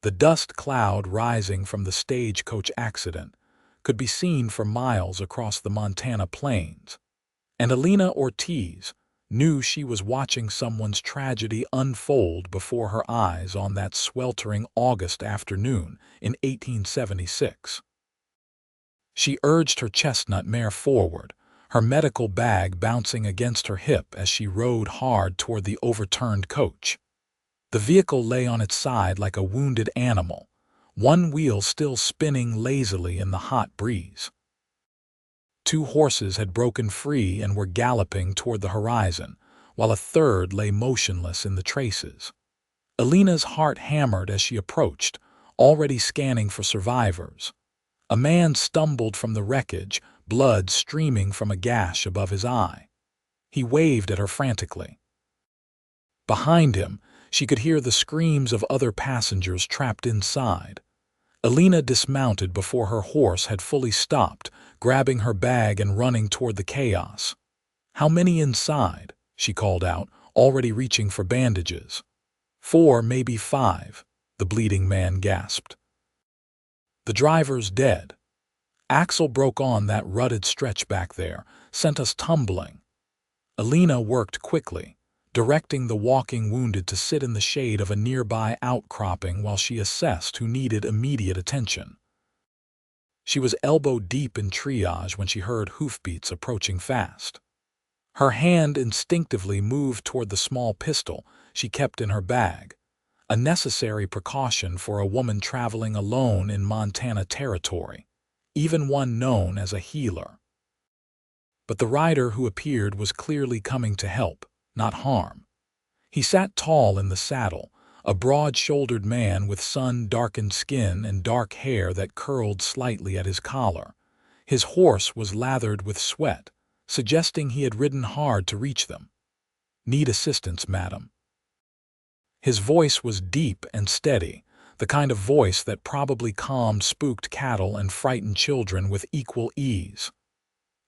The dust cloud rising from the stagecoach accident could be seen for miles across the Montana plains, and Elena Ortiz knew she was watching someone's tragedy unfold before her eyes on that sweltering August afternoon in 1876. She urged her chestnut mare forward, her medical bag bouncing against her hip as she rode hard toward the overturned coach. The vehicle lay on its side like a wounded animal, one wheel still spinning lazily in the hot breeze. Two horses had broken free and were galloping toward the horizon, while a third lay motionless in the traces. Elena's heart hammered as she approached, already scanning for survivors. A man stumbled from the wreckage, blood streaming from a gash above his eye. He waved at her frantically. Behind him, she could hear the screams of other passengers trapped inside. Elena dismounted before her horse had fully stopped, grabbing her bag and running toward the chaos. "How many inside?" she called out, already reaching for bandages. "4, maybe 5, the bleeding man gasped. "The driver's dead. Axle broke on that rutted stretch back there, sent us tumbling." Elena worked quickly, directing the walking wounded to sit in the shade of a nearby outcropping while she assessed who needed immediate attention. She was elbow-deep in triage when she heard hoofbeats approaching fast. Her hand instinctively moved toward the small pistol she kept in her bag, a necessary precaution for a woman traveling alone in Montana territory, even one known as a healer. But the rider who appeared was clearly coming to help, not harm. He sat tall in the saddle, a broad-shouldered man with sun-darkened skin and dark hair that curled slightly at his collar. His horse was lathered with sweat, suggesting he had ridden hard to reach them. "Need assistance, madam." His voice was deep and steady, the kind of voice that probably calmed spooked cattle and frightened children with equal ease.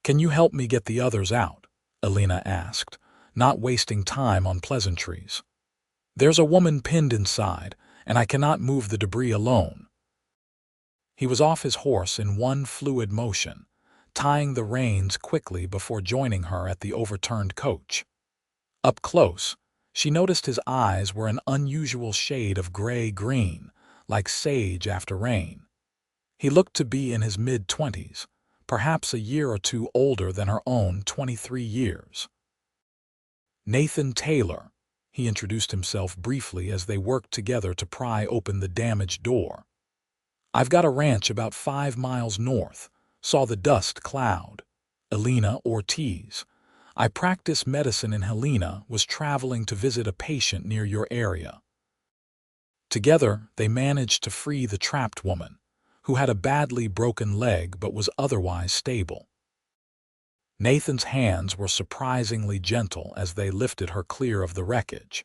"Can you help me get the others out?" Elena asked, not wasting time on pleasantries. "There's a woman pinned inside, and I cannot move the debris alone." He was off his horse in one fluid motion, tying the reins quickly before joining her at the overturned coach. Up close, she noticed his eyes were an unusual shade of gray-green, like sage after rain. He looked to be in his mid-20s, perhaps a year or two older than her own 23 years. "Nathan Taylor," he introduced himself briefly as they worked together to pry open the damaged door. "I've got a ranch about 5 miles north. Saw the dust cloud." Elena Ortiz. "I practice medicine in Helena, was traveling to visit a patient near your area." Together, they managed to free the trapped woman, who had a badly broken leg but was otherwise stable. Nathan's hands were surprisingly gentle as they lifted her clear of the wreckage,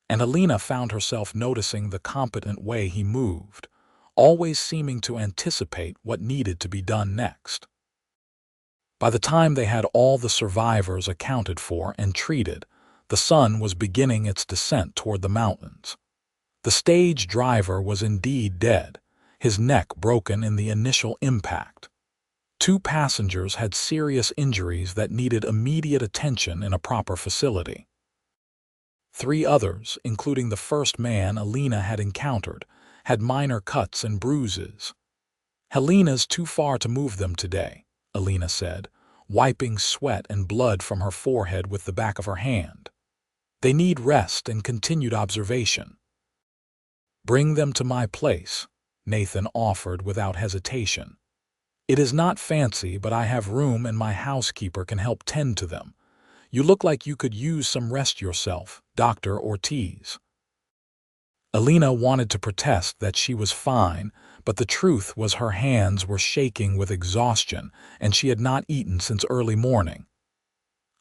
and Elena found herself noticing the competent way he moved, always seeming to anticipate what needed to be done next. By the time they had all the survivors accounted for and treated, the sun was beginning its descent toward the mountains. The stage driver was indeed dead, his neck broken in the initial impact. 2 passengers had serious injuries that needed immediate attention in a proper facility. 3 others, including the first man Elena had encountered, had minor cuts and bruises. "Helena's too far to move them today," Elena said, wiping sweat and blood from her forehead with the back of her hand. "They need rest and continued observation." "Bring them to my place," Nathan offered without hesitation. "It is not fancy, but I have room and my housekeeper can help tend to them. You look like you could use some rest yourself, Dr. Ortiz." Elena wanted to protest that she was fine, but the truth was her hands were shaking with exhaustion and she had not eaten since early morning.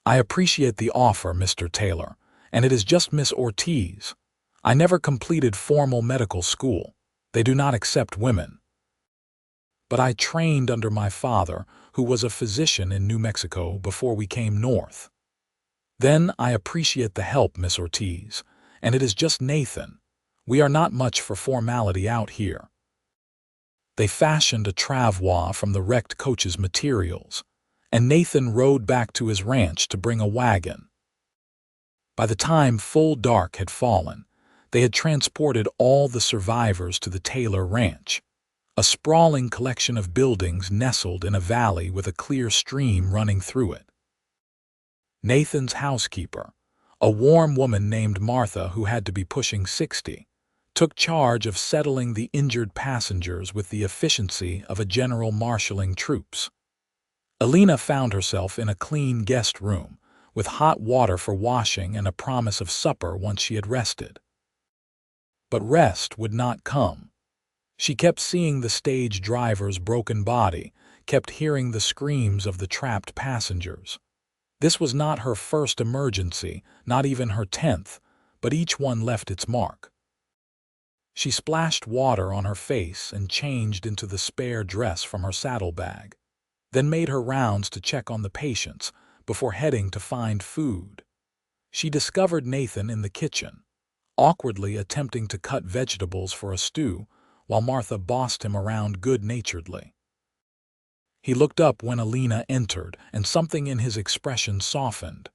"I appreciate the offer, Mr. Taylor, and it is just Miss Ortiz. I never completed formal medical school. They do not accept women. But I trained under my father, who was a physician in New Mexico before we came north. Then I appreciate the help, Miss Ortiz, and it is just Nathan. We are not much for formality out here." They fashioned a travois from the wrecked coach's materials, and Nathan rode back to his ranch to bring a wagon. By the time full dark had fallen, they had transported all the survivors to the Taylor Ranch, a sprawling collection of buildings nestled in a valley with a clear stream running through it. Nathan's housekeeper, a warm woman named Martha who had to be pushing 60, took charge of settling the injured passengers with the efficiency of a general marshalling troops. Elena found herself in a clean guest room, with hot water for washing and a promise of supper once she had rested. But rest would not come. She kept seeing the stage driver's broken body, kept hearing the screams of the trapped passengers. This was not her first emergency, not even her 10th, but each one left its mark. She splashed water on her face and changed into the spare dress from her saddlebag, then made her rounds to check on the patients before heading to find food. She discovered Nathan in the kitchen, awkwardly attempting to cut vegetables for a stew while Martha bossed him around good-naturedly. He looked up when Elena entered, and something in his expression softened.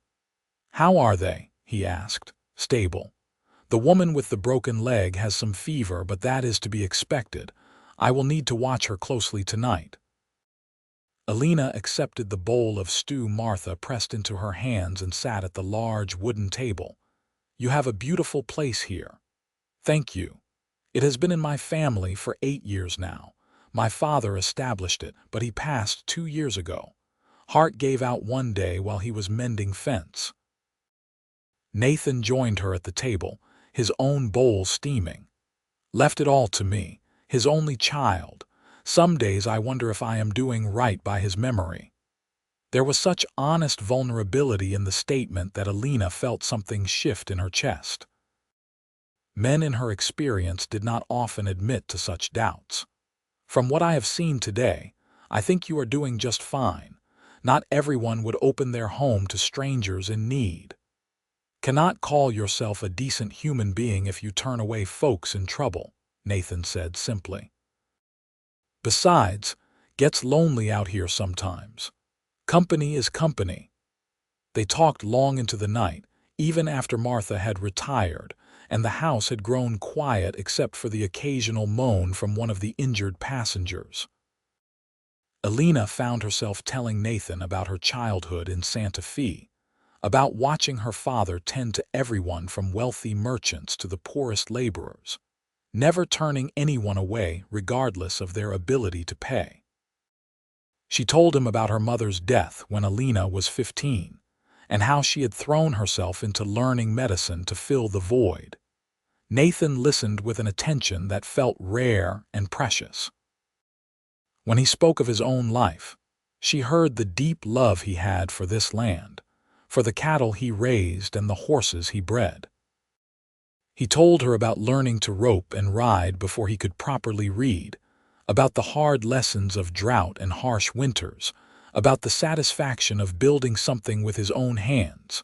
"How are they?" he asked. "Stable. The woman with the broken leg has some fever, but that is to be expected. I will need to watch her closely tonight." Elena accepted the bowl of stew Martha pressed into her hands and sat at the large wooden table. "You have a beautiful place here." "Thank you. It has been in my family for 8 years now. My father established it, but he passed 2 years ago. Heart gave out one day while he was mending fence." Nathan joined her at the table, his own bowl steaming. "Left it all to me, his only child. Some days I wonder if I am doing right by his memory." There was such honest vulnerability in the statement that Elena felt something shift in her chest. Men in her experience did not often admit to such doubts. "From what I have seen today, I think you are doing just fine. Not everyone would open their home to strangers in need. Cannot call yourself a decent human being if you turn away folks in trouble," Nathan said simply. "Besides, gets lonely out here sometimes. Company is company." They talked long into the night, even after Martha had retired, and the house had grown quiet except for the occasional moan from one of the injured passengers. Elena found herself telling Nathan about her childhood in Santa Fe, about watching her father tend to everyone from wealthy merchants to the poorest laborers, never turning anyone away regardless of their ability to pay. She told him about her mother's death when Elena was 15, and how she had thrown herself into learning medicine to fill the void. Nathan listened with an attention that felt rare and precious. When he spoke of his own life, she heard the deep love he had for this land, for the cattle he raised and the horses he bred. He told her about learning to rope and ride before he could properly read, about the hard lessons of drought and harsh winters, about the satisfaction of building something with his own hands.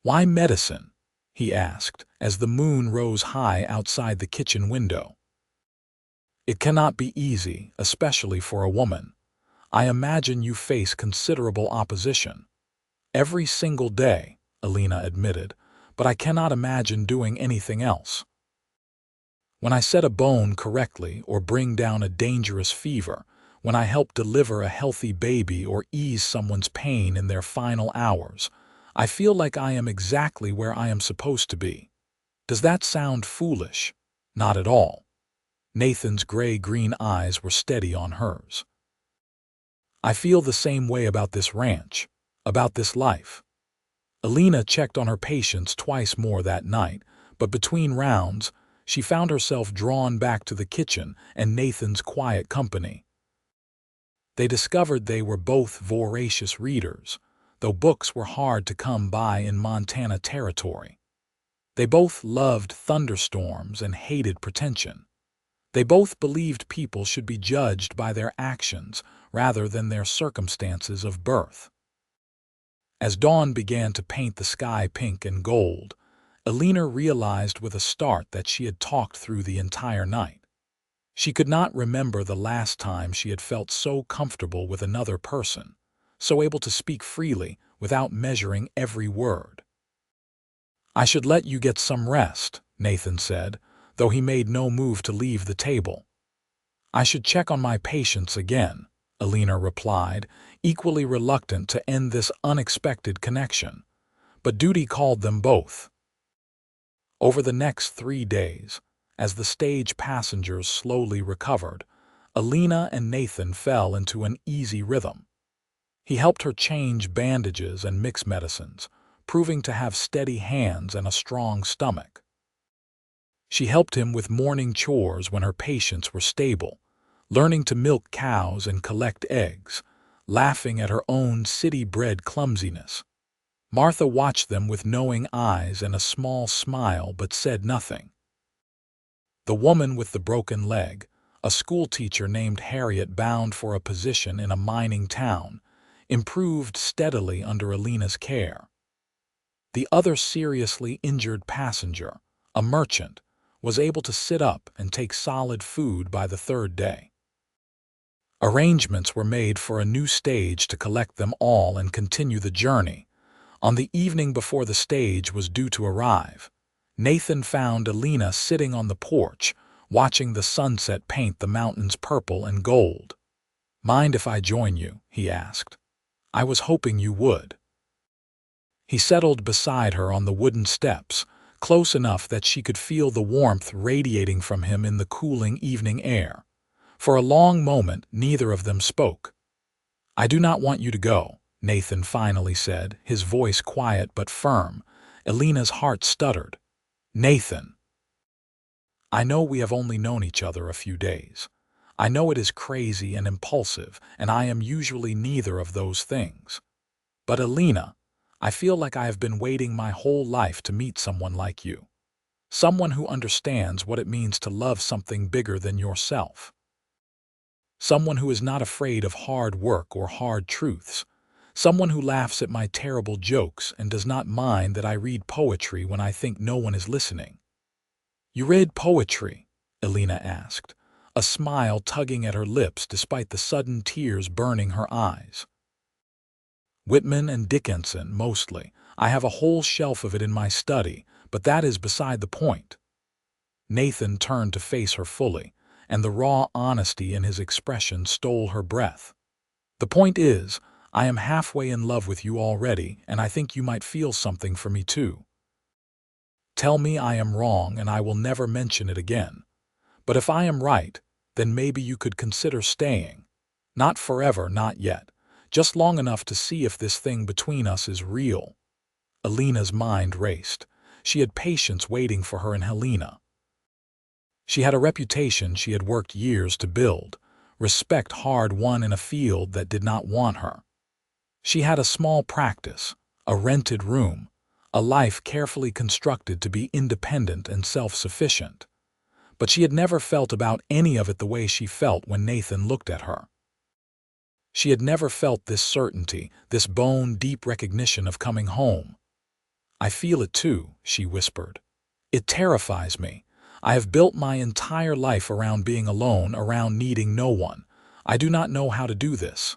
"Why medicine?" he asked, as the moon rose high outside the kitchen window. "It cannot be easy, especially for a woman. I imagine you face considerable opposition." "Every single day," Elena admitted, "but I cannot imagine doing anything else. When I set a bone correctly or bring down a dangerous fever, when I help deliver a healthy baby or ease someone's pain in their final hours, I feel like I am exactly where I am supposed to be. Does that sound foolish?" "Not at all." Nathan's gray-green eyes were steady on hers. "I feel the same way about this ranch, about this life." Elena checked on her patients twice more that night, but between rounds, she found herself drawn back to the kitchen and Nathan's quiet company. They discovered they were both voracious readers, though books were hard to come by in Montana territory. They both loved thunderstorms and hated pretension. They both believed people should be judged by their actions rather than their circumstances of birth. As dawn began to paint the sky pink and gold, Elena realized with a start that she had talked through the entire night. She could not remember the last time she had felt so comfortable with another person, so able to speak freely without measuring every word. "I should let you get some rest," Nathan said, though he made no move to leave the table. "I should check on my patients again," Elena replied, equally reluctant to end this unexpected connection. But duty called them both. Over the next 3 days, as the stage passengers slowly recovered, Elena and Nathan fell into an easy rhythm. He helped her change bandages and mix medicines, proving to have steady hands and a strong stomach. She helped him with morning chores when her patients were stable, learning to milk cows and collect eggs, laughing at her own city-bred clumsiness. Martha watched them with knowing eyes and a small smile but said nothing. The woman with the broken leg, a schoolteacher named Harriet bound for a position in a mining town, improved steadily under Elena's care. The other seriously injured passenger, a merchant, was able to sit up and take solid food by the 3rd day. Arrangements were made for a new stage to collect them all and continue the journey. On the evening before the stage was due to arrive, Nathan found Elena sitting on the porch, watching the sunset paint the mountains purple and gold. "Mind if I join you?" he asked. "I was hoping you would." He settled beside her on the wooden steps, close enough that she could feel the warmth radiating from him in the cooling evening air. For a long moment, neither of them spoke. "I do not want you to go," Nathan finally said, his voice quiet but firm. Elena's heart stuttered. "Nathan, I know we have only known each other a few days. I know it is crazy and impulsive, and I am usually neither of those things. But Elena, I feel like I have been waiting my whole life to meet someone like you. Someone who understands what it means to love something bigger than yourself. Someone who is not afraid of hard work or hard truths. Someone who laughs at my terrible jokes and does not mind that I read poetry when I think no one is listening." "You read poetry?" Elena asked, a smile tugging at her lips despite the sudden tears burning her eyes. "Whitman and Dickinson, mostly. I have a whole shelf of it in my study, but that is beside the point." Nathan turned to face her fully, and the raw honesty in his expression stole her breath. "The point is, I am halfway in love with you already, and I think you might feel something for me too. Tell me I am wrong and I will never mention it again. But if I am right, then maybe you could consider staying. Not forever, not yet. Just long enough to see if this thing between us is real." Elena's mind raced. She had patience waiting for her in Helena. She had a reputation she had worked years to build, respect hard-won in a field that did not want her. She had a small practice, a rented room, a life carefully constructed to be independent and self-sufficient. But she had never felt about any of it the way she felt when Nathan looked at her. She had never felt this certainty, this bone-deep recognition of coming home. "I feel it too," she whispered. "It terrifies me. I have built my entire life around being alone, around needing no one. I do not know how to do this."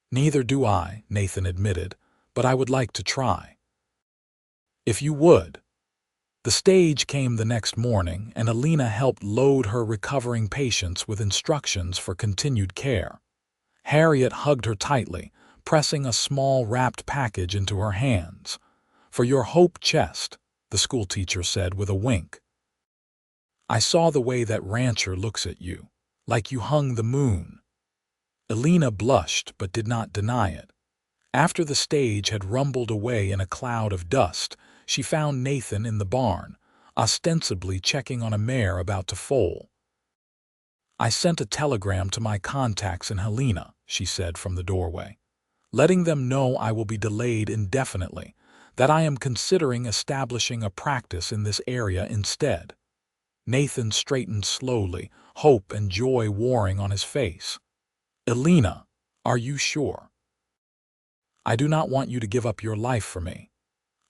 "Neither do I," Nathan admitted, "but I would like to try." "If you would." The stage came the next morning, and Elena helped load her recovering patients with instructions for continued care. Harriet hugged her tightly, pressing a small wrapped package into her hands. "For your hope chest," the schoolteacher said with a wink. "I saw the way that rancher looks at you, like you hung the moon." Elena blushed but did not deny it. After the stage had rumbled away in a cloud of dust, she found Nathan in the barn, ostensibly checking on a mare about to foal. "I sent a telegram to my contacts in Helena," she said from the doorway, "letting them know I will be delayed indefinitely, that I am considering establishing a practice in this area instead." Nathan straightened slowly, hope and joy warring on his face. "Elena, are you sure?" "I do not want you to give up your life for me."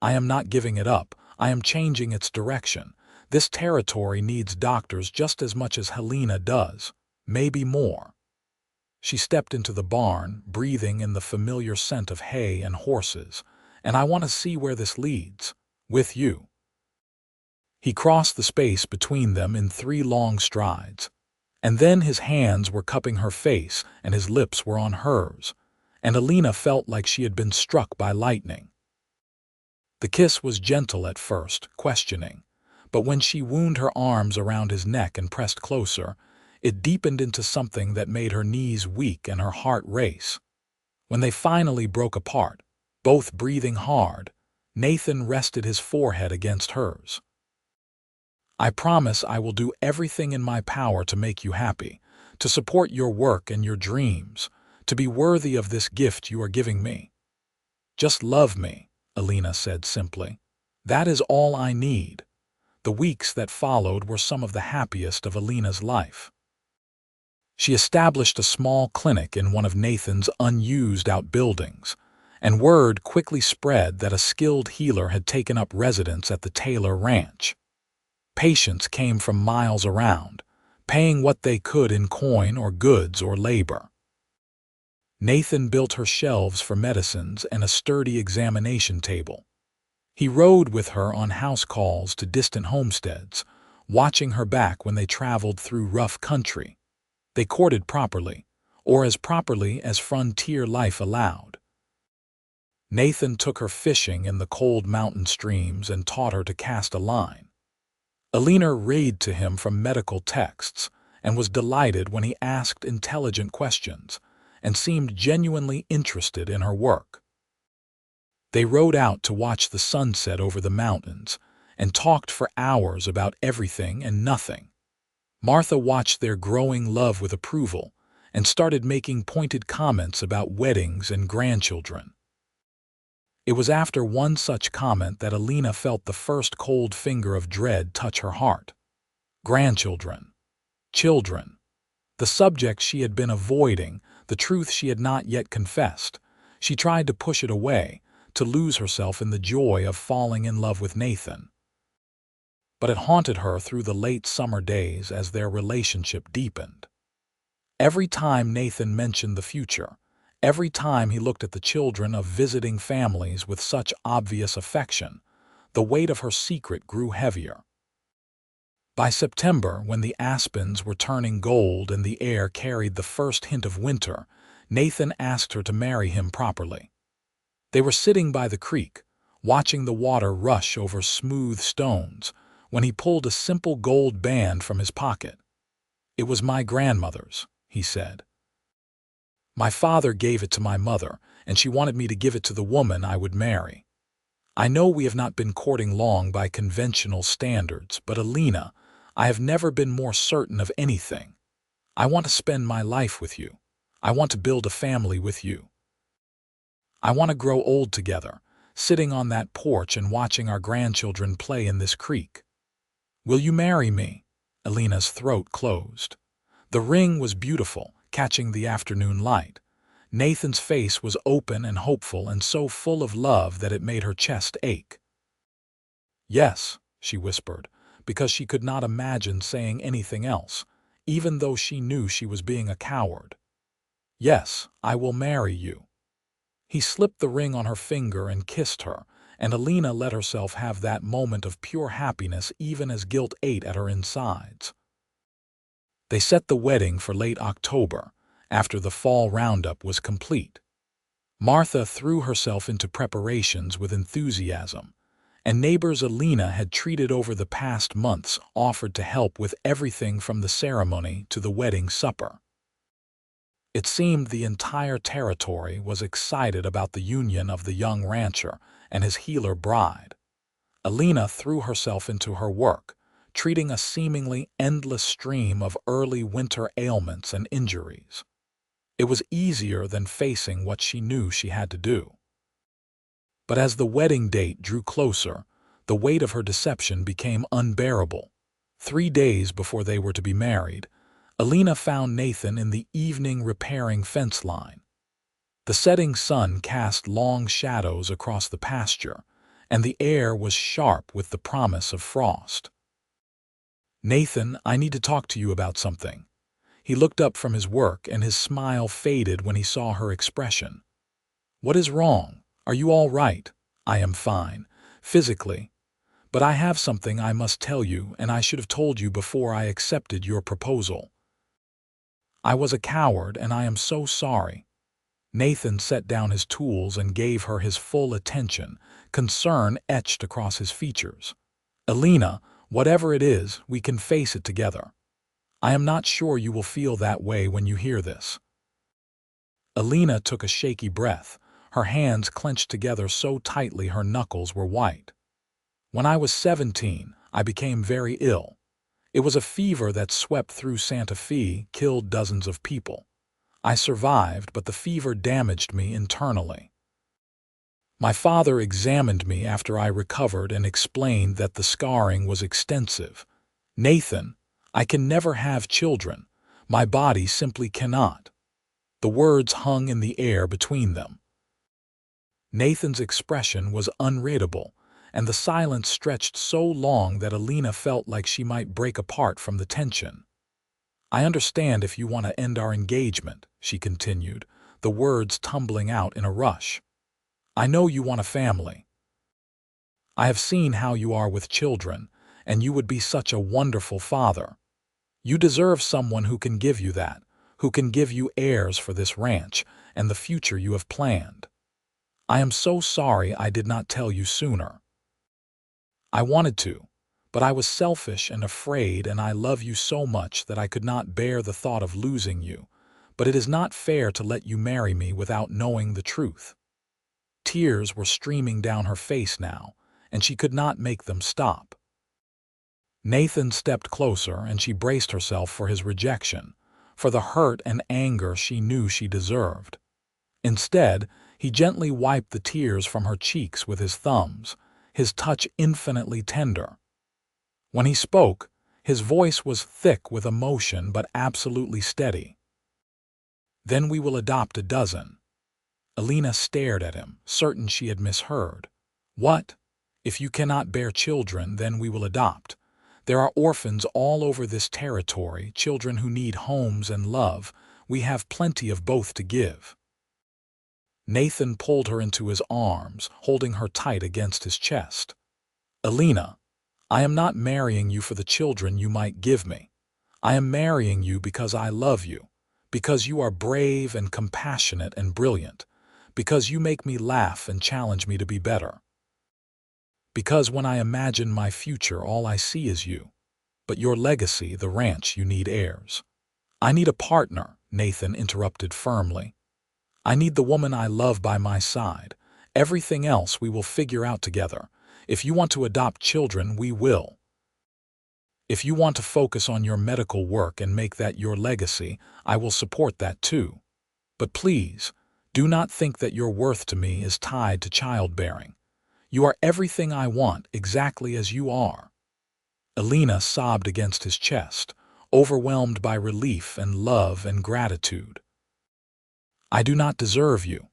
"I am not giving it up. I am changing its direction. This territory needs doctors just as much as Helena does, maybe more." She stepped into the barn, breathing in the familiar scent of hay and horses. "And I want to see where this leads. With you." He crossed the space between them in 3 long strides. And then his hands were cupping her face and his lips were on hers. And Elena felt like she had been struck by lightning. The kiss was gentle at first, questioning. But when she wound her arms around his neck and pressed closer, it deepened into something that made her knees weak and her heart race. When they finally broke apart, both breathing hard, Nathan rested his forehead against hers. "I promise I will do everything in my power to make you happy, to support your work and your dreams, to be worthy of this gift you are giving me. Just love me," Elena said simply. "That is all I need." The weeks that followed were some of the happiest of Elena's life. She established a small clinic in one of Nathan's unused outbuildings, and word quickly spread that a skilled healer had taken up residence at the Taylor Ranch. Patients came from miles around, paying what they could in coin or goods or labor. Nathan built her shelves for medicines and a sturdy examination table. He rode with her on house calls to distant homesteads, watching her back when they traveled through rough country. They courted properly, or as properly as frontier life allowed. Nathan took her fishing in the cold mountain streams and taught her to cast a line. Elena read to him from medical texts and was delighted when he asked intelligent questions and seemed genuinely interested in her work. They rode out to watch the sunset over the mountains and talked for hours about everything and nothing. Martha watched their growing love with approval and started making pointed comments about weddings and grandchildren. It was after one such comment that Elena felt the first cold finger of dread touch her heart. Grandchildren. Children. The subject she had been avoiding, the truth she had not yet confessed. She tried to push it away, to lose herself in the joy of falling in love with Nathan. But it haunted her through the late summer days as their relationship deepened. Every time Nathan mentioned the future, every time he looked at the children of visiting families with such obvious affection, the weight of her secret grew heavier. By September, when the aspens were turning gold and the air carried the first hint of winter, Nathan asked her to marry him properly. They were sitting by the creek, watching the water rush over smooth stones, when he pulled a simple gold band from his pocket. "It was my grandmother's," he said. "My father gave it to my mother, and she wanted me to give it to the woman I would marry. I know we have not been courting long by conventional standards, but Elena, I have never been more certain of anything. I want to spend my life with you. I want to build a family with you. I want to grow old together, sitting on that porch and watching our grandchildren play in this creek. Will you marry me?" Elena's throat closed. The ring was beautiful, catching the afternoon light. Nathan's face was open and hopeful and so full of love that it made her chest ache. "Yes," she whispered, because she could not imagine saying anything else, even though she knew she was being a coward. "Yes, I will marry you." He slipped the ring on her finger and kissed her, and Elena let herself have that moment of pure happiness even as guilt ate at her insides. They set the wedding for late October, after the fall roundup was complete. Martha threw herself into preparations with enthusiasm, and neighbors Elena had treated over the past months offered to help with everything from the ceremony to the wedding supper. It seemed the entire territory was excited about the union of the young rancher and his healer bride. Elena threw herself into her work, treating a seemingly endless stream of early winter ailments and injuries. It was easier than facing what she knew she had to do. But as the wedding date drew closer, the weight of her deception became unbearable. 3 days before they were to be married, Elena found Nathan in the evening repairing fence line. The setting sun cast long shadows across the pasture, and the air was sharp with the promise of frost. "Nathan, I need to talk to you about something." He looked up from his work and his smile faded when he saw her expression. "What is wrong? Are you all right?" "I am fine, physically. But I have something I must tell you, and I should have told you before I accepted your proposal. I was a coward, and I am so sorry." Nathan set down his tools and gave her his full attention, concern etched across his features. "Elena, whatever it is, we can face it together. I am not sure you will feel that way when you hear this." Elena took a shaky breath, her hands clenched together so tightly her knuckles were white. "When I was 17, I became very ill. It was a fever that swept through Santa Fe, killed dozens of people. I survived, but the fever damaged me internally. My father examined me after I recovered and explained that the scarring was extensive. "Nathan, I can never have children. My body simply cannot." The words hung in the air between them. Nathan's expression was unreadable, and the silence stretched so long that Elena felt like she might break apart from the tension. "I understand if you want to end our engagement," she continued, the words tumbling out in a rush. "I know you want a family. I have seen how you are with children, and you would be such a wonderful father. You deserve someone who can give you that, who can give you heirs for this ranch and the future you have planned. I am so sorry I did not tell you sooner. I wanted to, but I was selfish and afraid, and I love you so much that I could not bear the thought of losing you, but it is not fair to let you marry me without knowing the truth." Tears were streaming down her face now, and she could not make them stop. Nathan stepped closer, and she braced herself for his rejection, for the hurt and anger she knew she deserved. Instead, he gently wiped the tears from her cheeks with his thumbs, his touch infinitely tender. When he spoke, his voice was thick with emotion but absolutely steady. "Then we will adopt a dozen." Elena stared at him, certain she had misheard. "What? If you cannot bear children, then we will adopt. There are orphans all over this territory, children who need homes and love. We have plenty of both to give." Nathan pulled her into his arms, holding her tight against his chest. "Elena, I am not marrying you for the children you might give me. I am marrying you because I love you, because you are brave and compassionate and brilliant, because you make me laugh and challenge me to be better. Because when I imagine my future, all I see is you. But your legacy, the ranch, you need heirs." "I need a partner," Nathan interrupted firmly. "I need the woman I love by my side. Everything else we will figure out together. If you want to adopt children, we will. If you want to focus on your medical work and make that your legacy, I will support that too. But please, do not think that your worth to me is tied to childbearing. You are everything I want, exactly as you are." Elena sobbed against his chest, overwhelmed by relief and love and gratitude. "I do not deserve you.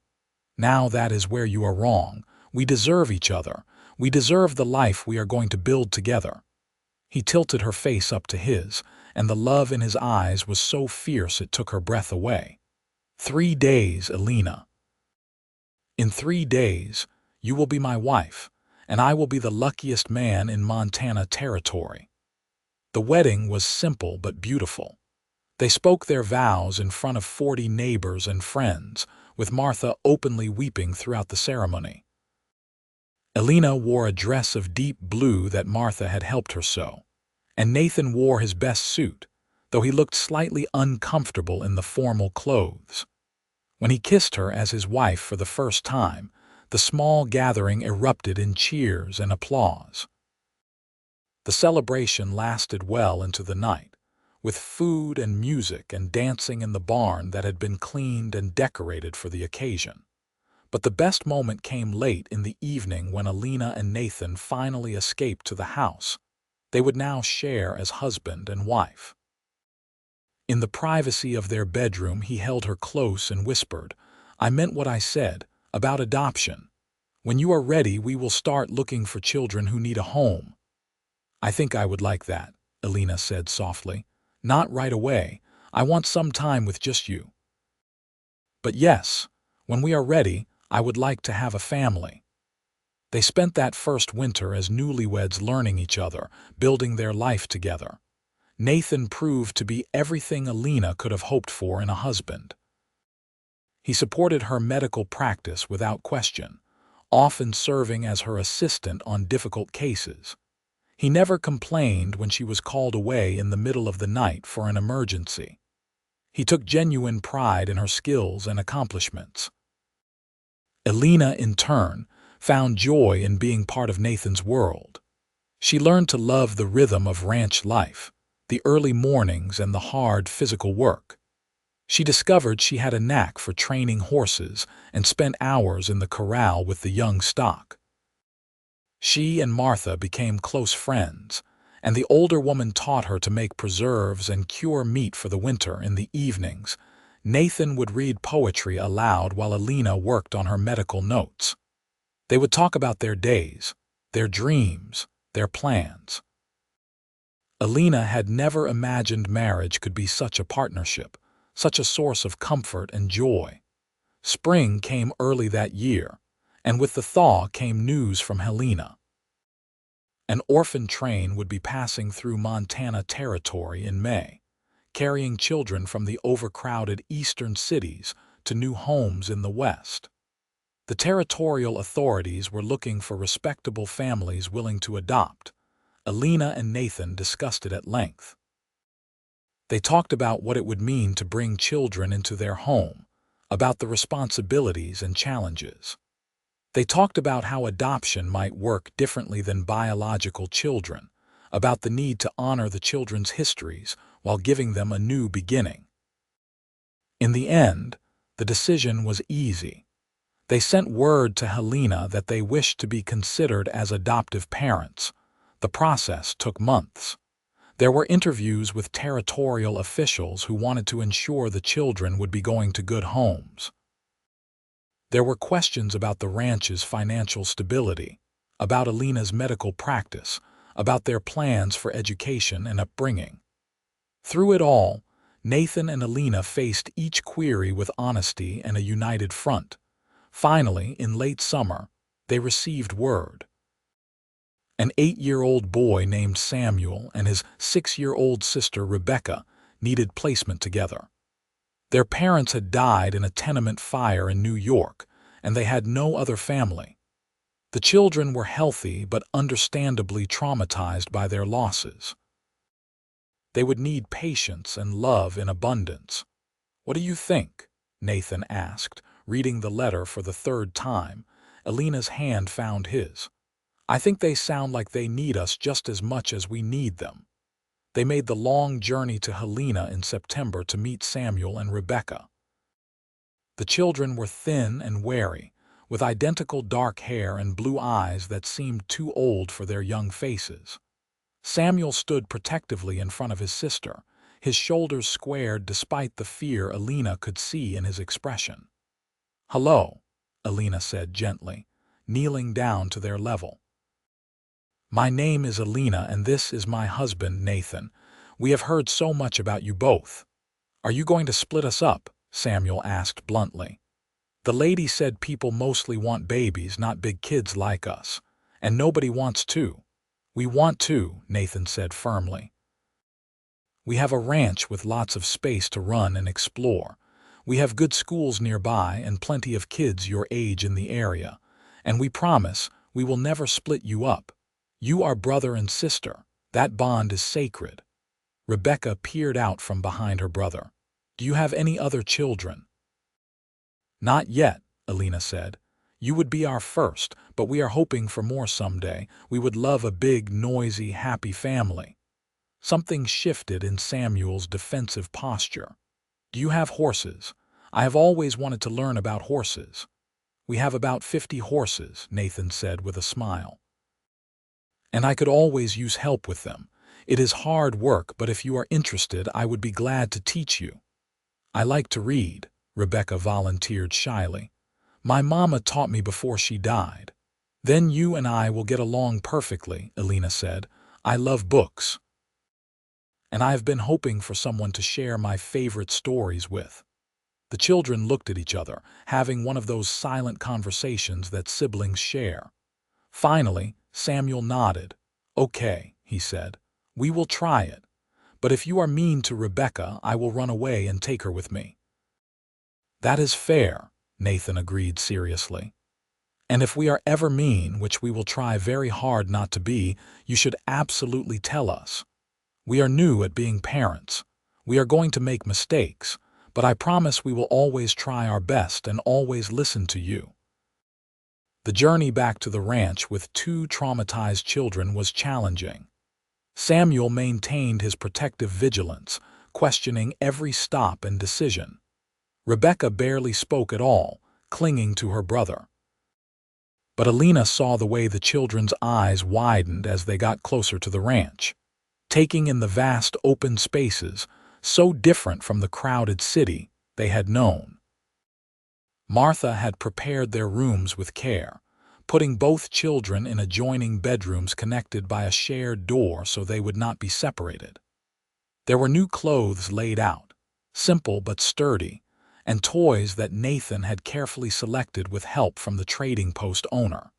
Now that is where you are wrong. We deserve each other. We deserve the life we are going to build together." He tilted her face up to his, and the love in his eyes was so fierce it took her breath away. 3 days, Elena. In 3 days, you will be my wife, and I will be the luckiest man in Montana territory." The wedding was simple but beautiful. They spoke their vows in front of 40 neighbors and friends, with Martha openly weeping throughout the ceremony. Elena wore a dress of deep blue that Martha had helped her sew, and Nathan wore his best suit, though he looked slightly uncomfortable in the formal clothes. When he kissed her as his wife for the first time, the small gathering erupted in cheers and applause. The celebration lasted well into the night, with food and music and dancing in the barn that had been cleaned and decorated for the occasion. But the best moment came late in the evening when Elena and Nathan finally escaped to the house they would now share as husband and wife. In the privacy of their bedroom, he held her close and whispered, "I meant what I said about adoption. When you are ready, we will start looking for children who need a home." "I think I would like that," Elena said softly. "Not right away. I want some time with just you. But yes, when we are ready, I would like to have a family." They spent that first winter as newlyweds learning each other, building their life together. Nathan proved to be everything Elena could have hoped for in a husband. He supported her medical practice without question, often serving as her assistant on difficult cases. He never complained when she was called away in the middle of the night for an emergency. He took genuine pride in her skills and accomplishments. Elena, in turn, found joy in being part of Nathan's world. She learned to love the rhythm of ranch life, the early mornings and the hard physical work. She discovered she had a knack for training horses and spent hours in the corral with the young stock. She and Martha became close friends, and the older woman taught her to make preserves and cure meat for the winter. In the evenings, Nathan would read poetry aloud while Elena worked on her medical notes. They would talk about their days, their dreams, their plans. Elena had never imagined marriage could be such a partnership, such a source of comfort and joy. Spring came early that year, and with the thaw came news from Helena. An orphan train would be passing through Montana territory in May, carrying children from the overcrowded eastern cities to new homes in the west. The territorial authorities were looking for respectable families willing to adopt. Elena and Nathan discussed it at length. They talked about what it would mean to bring children into their home, about the responsibilities and challenges. They talked about how adoption might work differently than biological children, about the need to honor the children's histories while giving them a new beginning. In the end, the decision was easy. They sent word to Helena that they wished to be considered as adoptive parents. The process took months. There were interviews with territorial officials who wanted to ensure the children would be going to good homes. There were questions about the ranch's financial stability, about Elena's medical practice, about their plans for education and upbringing. Through it all, Nathan and Elena faced each query with honesty and a united front. Finally, in late summer, they received word. An 8-year-old boy named Samuel and his 6-year-old sister Rebecca needed placement together. Their parents had died in a tenement fire in New York, and they had no other family. The children were healthy but understandably traumatized by their losses. They would need patience and love in abundance. "What do you think?" Nathan asked, reading the letter for the third time. Elena's hand found his. "I think they sound like they need us just as much as we need them." They made the long journey to Helena in September to meet Samuel and Rebecca. The children were thin and wary, with identical dark hair and blue eyes that seemed too old for their young faces. Samuel stood protectively in front of his sister, his shoulders squared despite the fear Elena could see in his expression. "Hello," Elena said gently, kneeling down to their level. "My name is Elena and this is my husband, Nathan. We have heard so much about you both." "Are you going to split us up?" Samuel asked bluntly. "The lady said people mostly want babies, not big kids like us, and nobody wants two." "We want to," Nathan said firmly. "We have a ranch with lots of space to run and explore. We have good schools nearby and plenty of kids your age in the area, and we promise we will never split you up. You are brother and sister. That bond is sacred." Rebecca peered out from behind her brother. "Do you have any other children?" "Not yet," Elena said. "You would be our first, but we are hoping for more someday. We would love a big, noisy, happy family." Something shifted in Samuel's defensive posture. "Do you have horses? I have always wanted to learn about horses." "We have about 50 horses," Nathan said with a smile. "And I could always use help with them. It is hard work, but if you are interested, I would be glad to teach you." "I like to read," Rebecca volunteered shyly. "My mama taught me before she died." Then you and I will get along perfectly, Elena said. I love books, and I have been hoping for someone to share my favorite stories with. The children looked at each other, having one of those silent conversations that siblings share. Finally, Samuel nodded. Okay, he said. We will try it. But if you are mean to Rebecca, I will run away and take her with me. That is fair, Nathan agreed seriously. And if we are ever mean, which we will try very hard not to be, you should absolutely tell us. We are new at being parents. We are going to make mistakes, but I promise we will always try our best and always listen to you. The journey back to the ranch with two traumatized children was challenging. Samuel maintained his protective vigilance, questioning every stop and decision. Rebecca barely spoke at all, clinging to her brother. But Elena saw the way the children's eyes widened as they got closer to the ranch, taking in the vast open spaces, so different from the crowded city they had known. Martha had prepared their rooms with care, putting both children in adjoining bedrooms connected by a shared door so they would not be separated. There were new clothes laid out, simple but sturdy, and toys that Nathan had carefully selected with help from the trading post owner.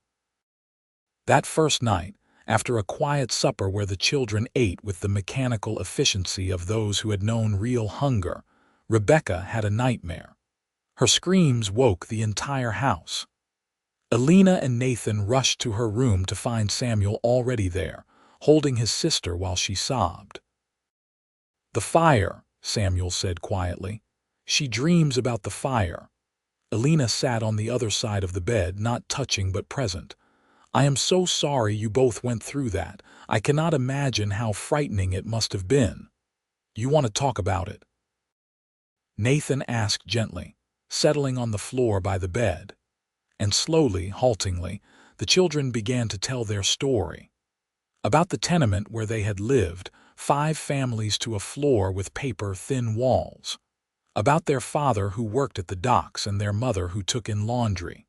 That first night, after a quiet supper where the children ate with the mechanical efficiency of those who had known real hunger, Rebecca had a nightmare. Her screams woke the entire house. Elena and Nathan rushed to her room to find Samuel already there, holding his sister while she sobbed. The fire, Samuel said quietly. She dreams about the fire. Elena sat on the other side of the bed, not touching but present. I am so sorry you both went through that. I cannot imagine how frightening it must have been. You want to talk about it? Nathan asked gently, settling on the floor by the bed. And slowly, haltingly, the children began to tell their story. About the tenement where they had lived, 5 families to a floor with paper-thin walls. About their father who worked at the docks and their mother who took in laundry.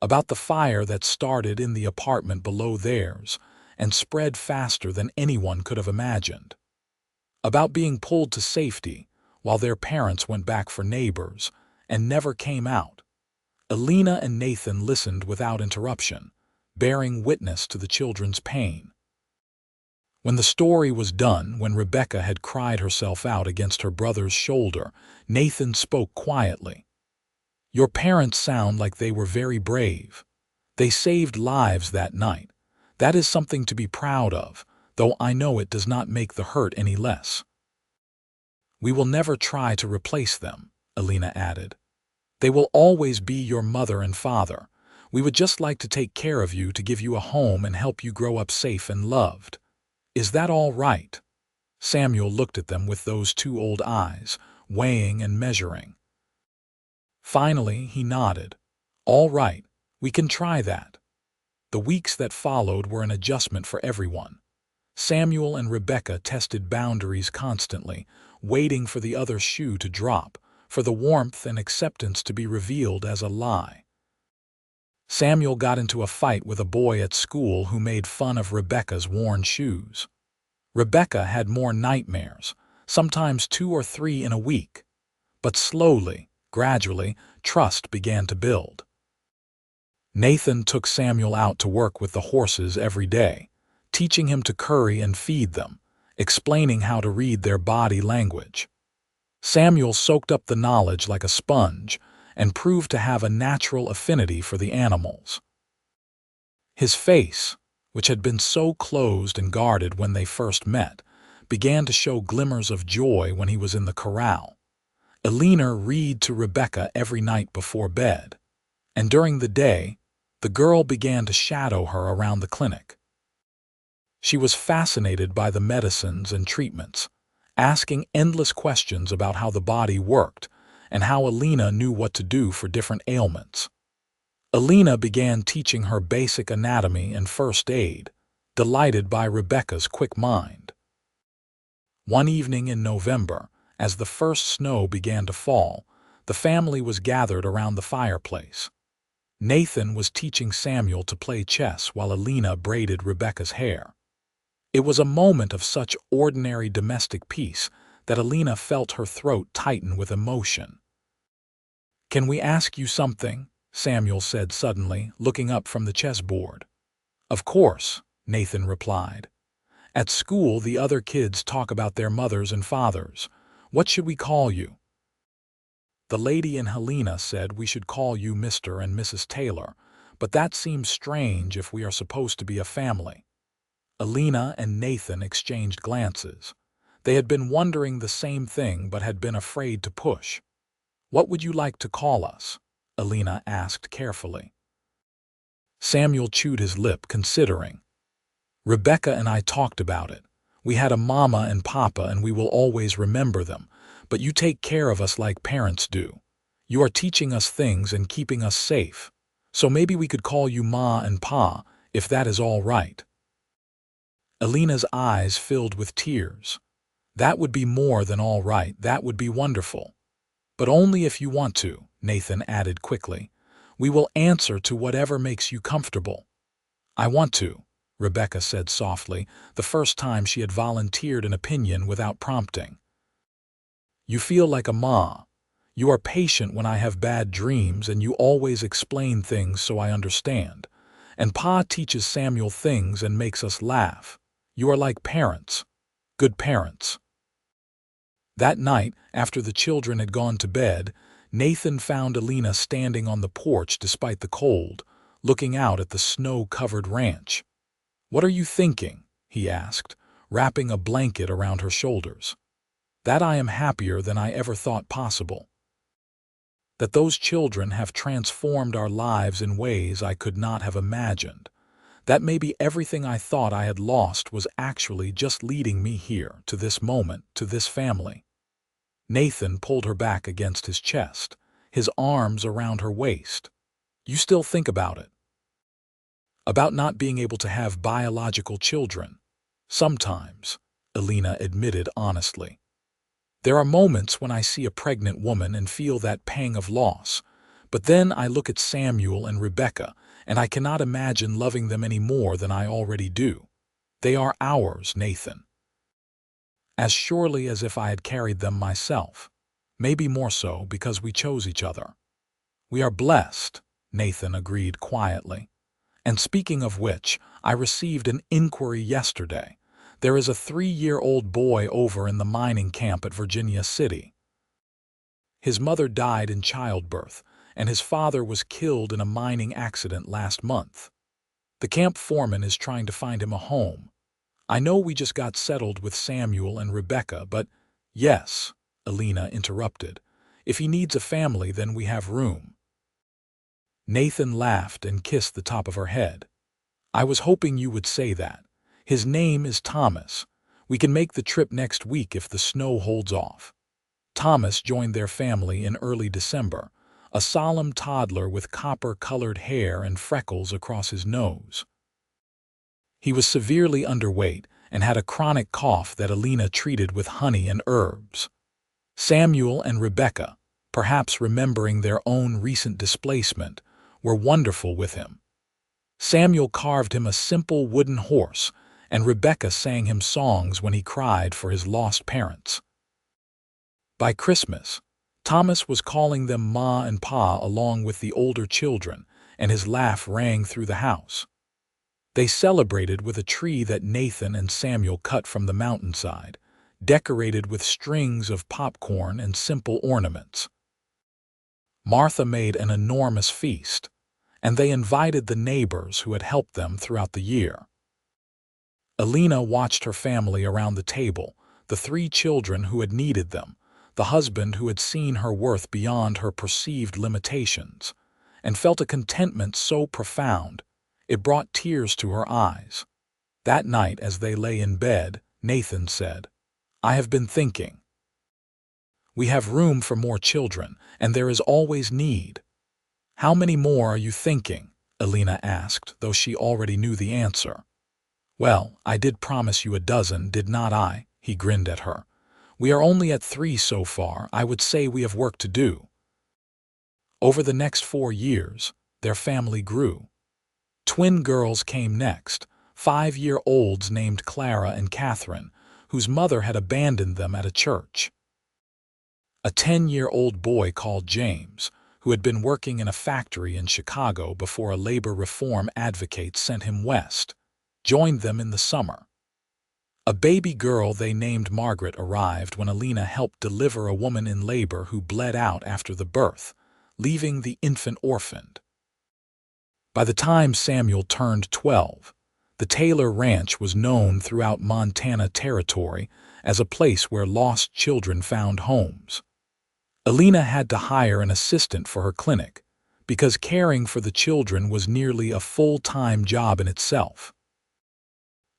About the fire that started in the apartment below theirs and spread faster than anyone could have imagined. About being pulled to safety while their parents went back for neighbors and never came out. Elena and Nathan listened without interruption, bearing witness to the children's pain. When the story was done, when Rebecca had cried herself out against her brother's shoulder, Nathan spoke quietly. Your parents sound like they were very brave. They saved lives that night. That is something to be proud of, though I know it does not make the hurt any less. We will never try to replace them, Elena added. They will always be your mother and father. We would just like to take care of you, to give you a home and help you grow up safe and loved. Is that all right? Samuel looked at them with those 2 old eyes, weighing and measuring. Finally, he nodded. All right, we can try that. The weeks that followed were an adjustment for everyone. Samuel and Rebecca tested boundaries constantly, waiting for the other shoe to drop, for the warmth and acceptance to be revealed as a lie. Samuel got into a fight with a boy at school who made fun of Rebecca's worn shoes. Rebecca had more nightmares, sometimes 2 or 3 in a week. But slowly, gradually, trust began to build. Nathan took Samuel out to work with the horses every day, teaching him to curry and feed them, explaining how to read their body language. Samuel soaked up the knowledge like a sponge and proved to have a natural affinity for the animals. His face, which had been so closed and guarded when they first met, began to show glimmers of joy when he was in the corral. Elena read to Rebecca every night before bed, and during the day, the girl began to shadow her around the clinic. She was fascinated by the medicines and treatments, asking endless questions about how the body worked and how Elena knew what to do for different ailments. Elena began teaching her basic anatomy and first aid, delighted by Rebecca's quick mind. One evening in November, as the first snow began to fall, the family was gathered around the fireplace. Nathan was teaching Samuel to play chess while Elena braided Rebecca's hair. It was a moment of such ordinary domestic peace that Elena felt her throat tighten with emotion. "Can we ask you something?" Samuel said suddenly, looking up from the chessboard. "Of course," Nathan replied. "At school, the other kids talk about their mothers and fathers. What should we call you?" "The lady in Helena said we should call you Mr. and Mrs. Taylor, but that seems strange if we are supposed to be a family." Elena and Nathan exchanged glances. They had been wondering the same thing but had been afraid to push. "What would you like to call us?" Elena asked carefully. Samuel chewed his lip, considering. "Rebecca and I talked about it. We had a mama and papa and we will always remember them, but you take care of us like parents do. You are teaching us things and keeping us safe. So maybe we could call you Ma and Pa, if that is all right." Elena's eyes filled with tears. "That would be more than all right. That would be wonderful." "But only if you want to," Nathan added quickly. "We will answer to whatever makes you comfortable." "I want to," Rebecca said softly, the first time she had volunteered an opinion without prompting. "You feel like a ma. You are patient when I have bad dreams and you always explain things so I understand. And Pa teaches Samuel things and makes us laugh. You are like parents. Good parents." That night, after the children had gone to bed, Nathan found Elena standing on the porch despite the cold, looking out at the snow-covered ranch. "What are you thinking?" he asked, wrapping a blanket around her shoulders. "That I am happier than I ever thought possible. That those children have transformed our lives in ways I could not have imagined. That maybe everything I thought I had lost was actually just leading me here, to this moment, to this family." Nathan pulled her back against his chest, his arms around her waist. "You still think about it? About not being able to have biological children?" "Sometimes," Elena admitted honestly. "There are moments when I see a pregnant woman and feel that pang of loss, but then I look at Samuel and Rebecca and I cannot imagine loving them any more than I already do. They are ours, Nathan. As surely as if I had carried them myself. Maybe more so because we chose each other." "We are blessed," Nathan agreed quietly. "And speaking of which, I received an inquiry yesterday. There is a 3-year-old boy over in the mining camp at Virginia City. His mother died in childbirth, and his father was killed in a mining accident last month. The camp foreman is trying to find him a home. I know we just got settled with Samuel and Rebecca, but—" "Yes," Elena interrupted. "If he needs a family, then we have room." Nathan laughed and kissed the top of her head. "I was hoping you would say that. His name is Thomas. We can make the trip next week if the snow holds off." Thomas joined their family in early December, a solemn toddler with copper-colored hair and freckles across his nose. He was severely underweight and had a chronic cough that Elena treated with honey and herbs. Samuel and Rebecca, perhaps remembering their own recent displacement, were wonderful with him. Samuel carved him a simple wooden horse, and Rebecca sang him songs when he cried for his lost parents. By Christmas, Thomas was calling them Ma and Pa along with the older children, and his laugh rang through the house. They celebrated with a tree that Nathan and Samuel cut from the mountainside, decorated with strings of popcorn and simple ornaments. Martha made an enormous feast, and they invited the neighbors who had helped them throughout the year. Elena watched her family around the table, the 3 children who had needed them, the husband who had seen her worth beyond her perceived limitations, and felt a contentment so profound it brought tears to her eyes. That night, as they lay in bed, Nathan said, "I have been thinking. We have room for more children, and there is always need." "How many more are you thinking?" Elena asked, though she already knew the answer. "Well, I did promise you a dozen, did not I?" He grinned at her. "We are only at 3 so far. I would say we have work to do." "Over the next 4 years," their family grew. Twin girls came next, 5-year-olds named Clara and Catherine, whose mother had abandoned them at a church. A 10-year-old boy called James, who had been working in a factory in Chicago before a labor reform advocate sent him west, joined them in the summer. A baby girl they named Margaret arrived when Elena helped deliver a woman in labor who bled out after the birth, leaving the infant orphaned. By the time Samuel turned 12, the Taylor Ranch was known throughout Montana Territory as a place where lost children found homes. Elena had to hire an assistant for her clinic because caring for the children was nearly a full-time job in itself.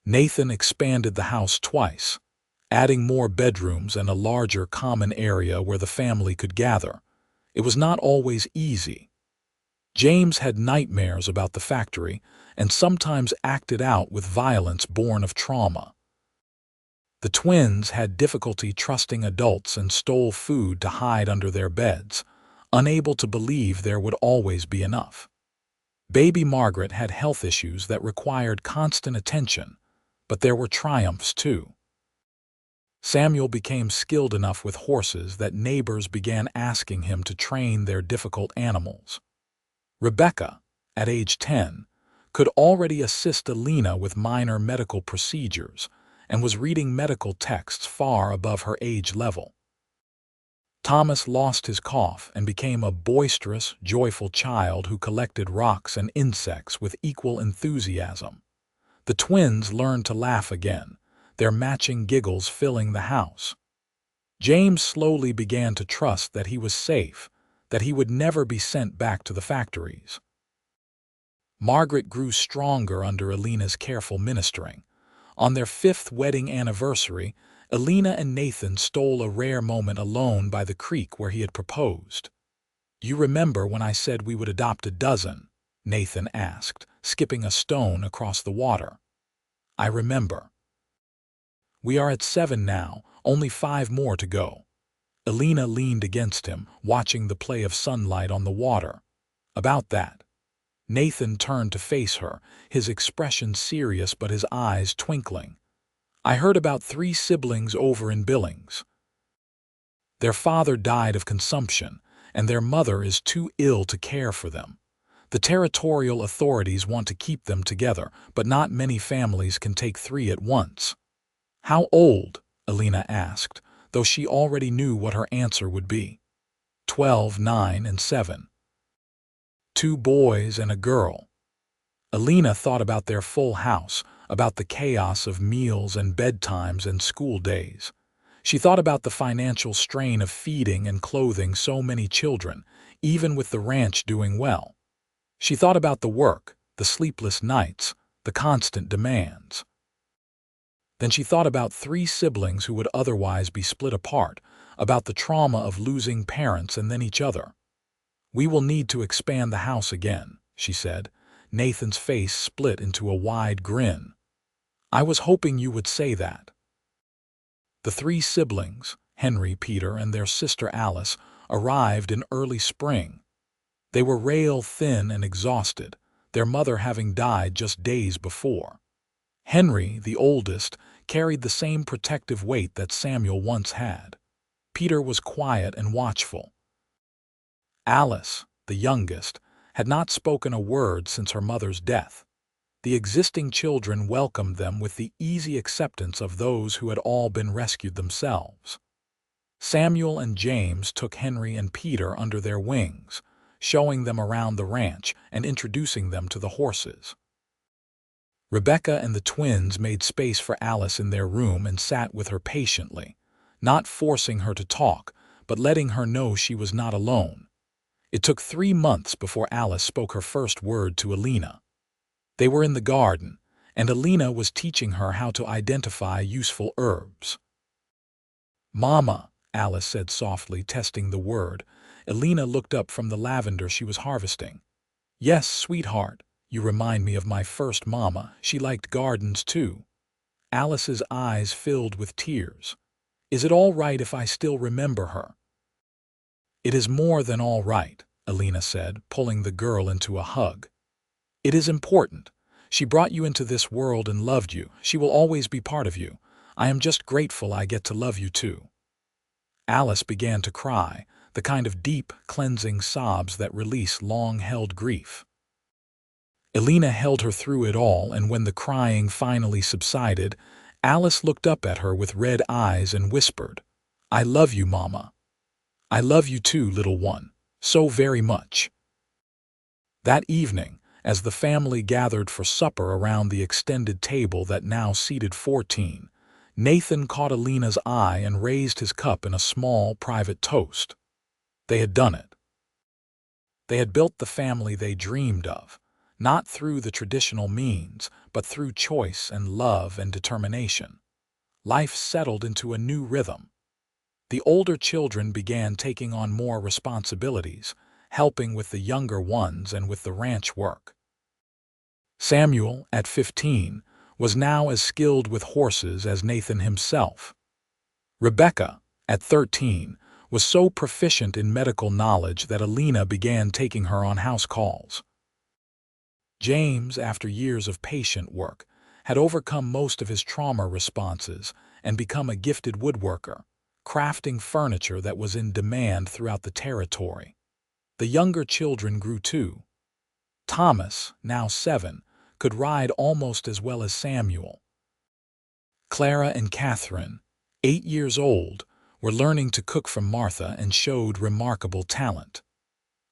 Nathan expanded the house twice, adding more bedrooms and a larger common area where the family could gather. It was not always easy. James had nightmares about the factory and sometimes acted out with violence born of trauma. The twins had difficulty trusting adults and stole food to hide under their beds, unable to believe there would always be enough. Baby Margaret had health issues that required constant attention, but there were triumphs too. Samuel became skilled enough with horses that neighbors began asking him to train their difficult animals. Rebecca, at age 10, could already assist Elena with minor medical procedures and was reading medical texts far above her age level. Thomas lost his cough and became a boisterous, joyful child who collected rocks and insects with equal enthusiasm. The twins learned to laugh again, their matching giggles filling the house. James slowly began to trust that he was safe, that he would never be sent back to the factories. Margaret grew stronger under Elena's careful ministering. On their 5th wedding anniversary, Elena and Nathan stole a rare moment alone by the creek where he had proposed. "You remember when I said we would adopt a dozen?" Nathan asked, skipping a stone across the water. "I remember. We are at 7 now, only 5 more to go." Elena leaned against him, watching the play of sunlight on the water. "About that." Nathan turned to face her, his expression serious but his eyes twinkling. "I heard about 3 siblings over in Billings. Their father died of consumption, and their mother is too ill to care for them. The territorial authorities want to keep them together, but not many families can take 3 at once." "How old?" Elena asked, though she already knew what her answer would be. 12, 9, and 7. 2 boys and a girl. Elena thought about their full house, about the chaos of meals and bedtimes and school days. She thought about the financial strain of feeding and clothing so many children, even with the ranch doing well. She thought about the work, the sleepless nights, the constant demands. Then she thought about 3 siblings who would otherwise be split apart, about the trauma of losing parents and then each other. "We will need to expand the house again," she said. Nathan's face split into a wide grin. "I was hoping you would say that." The 3 siblings, Henry, Peter, and their sister Alice, arrived in early spring. They were rail-thin and exhausted, their mother having died just days before. Henry, the oldest, carried the same protective weight that Samuel once had. Peter was quiet and watchful. Alice, the youngest, had not spoken a word since her mother's death. The existing children welcomed them with the easy acceptance of those who had all been rescued themselves. Samuel and James took Henry and Peter under their wings, showing them around the ranch and introducing them to the horses. Rebecca and the twins made space for Alice in their room and sat with her patiently, not forcing her to talk, but letting her know she was not alone. It took 3 months before Alice spoke her first word to Elena. They were in the garden, and Elena was teaching her how to identify useful herbs. "Mama," Alice said softly, testing the word. Elena looked up from the lavender she was harvesting. "Yes, sweetheart. You remind me of my first mama. She liked gardens too." Alice's eyes filled with tears. "Is it all right if I still remember her?" "It is more than all right," Elena said, pulling the girl into a hug. "It is important. She brought you into this world and loved you. She will always be part of you. I am just grateful I get to love you too." Alice began to cry, the kind of deep, cleansing sobs that release long-held grief. Elena held her through it all, and when the crying finally subsided, Alice looked up at her with red eyes and whispered, "I love you, Mama. I love you too, little one, so very much." That evening, as the family gathered for supper around the extended table that now seated 14, Nathan caught Elena's eye and raised his cup in a small, private toast. They had done it. They had built the family they dreamed of, not through the traditional means, but through choice and love and determination. Life settled into a new rhythm. The older children began taking on more responsibilities, helping with the younger ones and with the ranch work. Samuel, at 15, was now as skilled with horses as Nathan himself. Rebecca, at 13, was so proficient in medical knowledge that Elena began taking her on house calls. James, after years of patient work, had overcome most of his trauma responses and become a gifted woodworker, crafting furniture that was in demand throughout the territory. The younger children grew too. Thomas, now 7, could ride almost as well as Samuel. Clara and Catherine, 8 years old, were learning to cook from Martha and showed remarkable talent.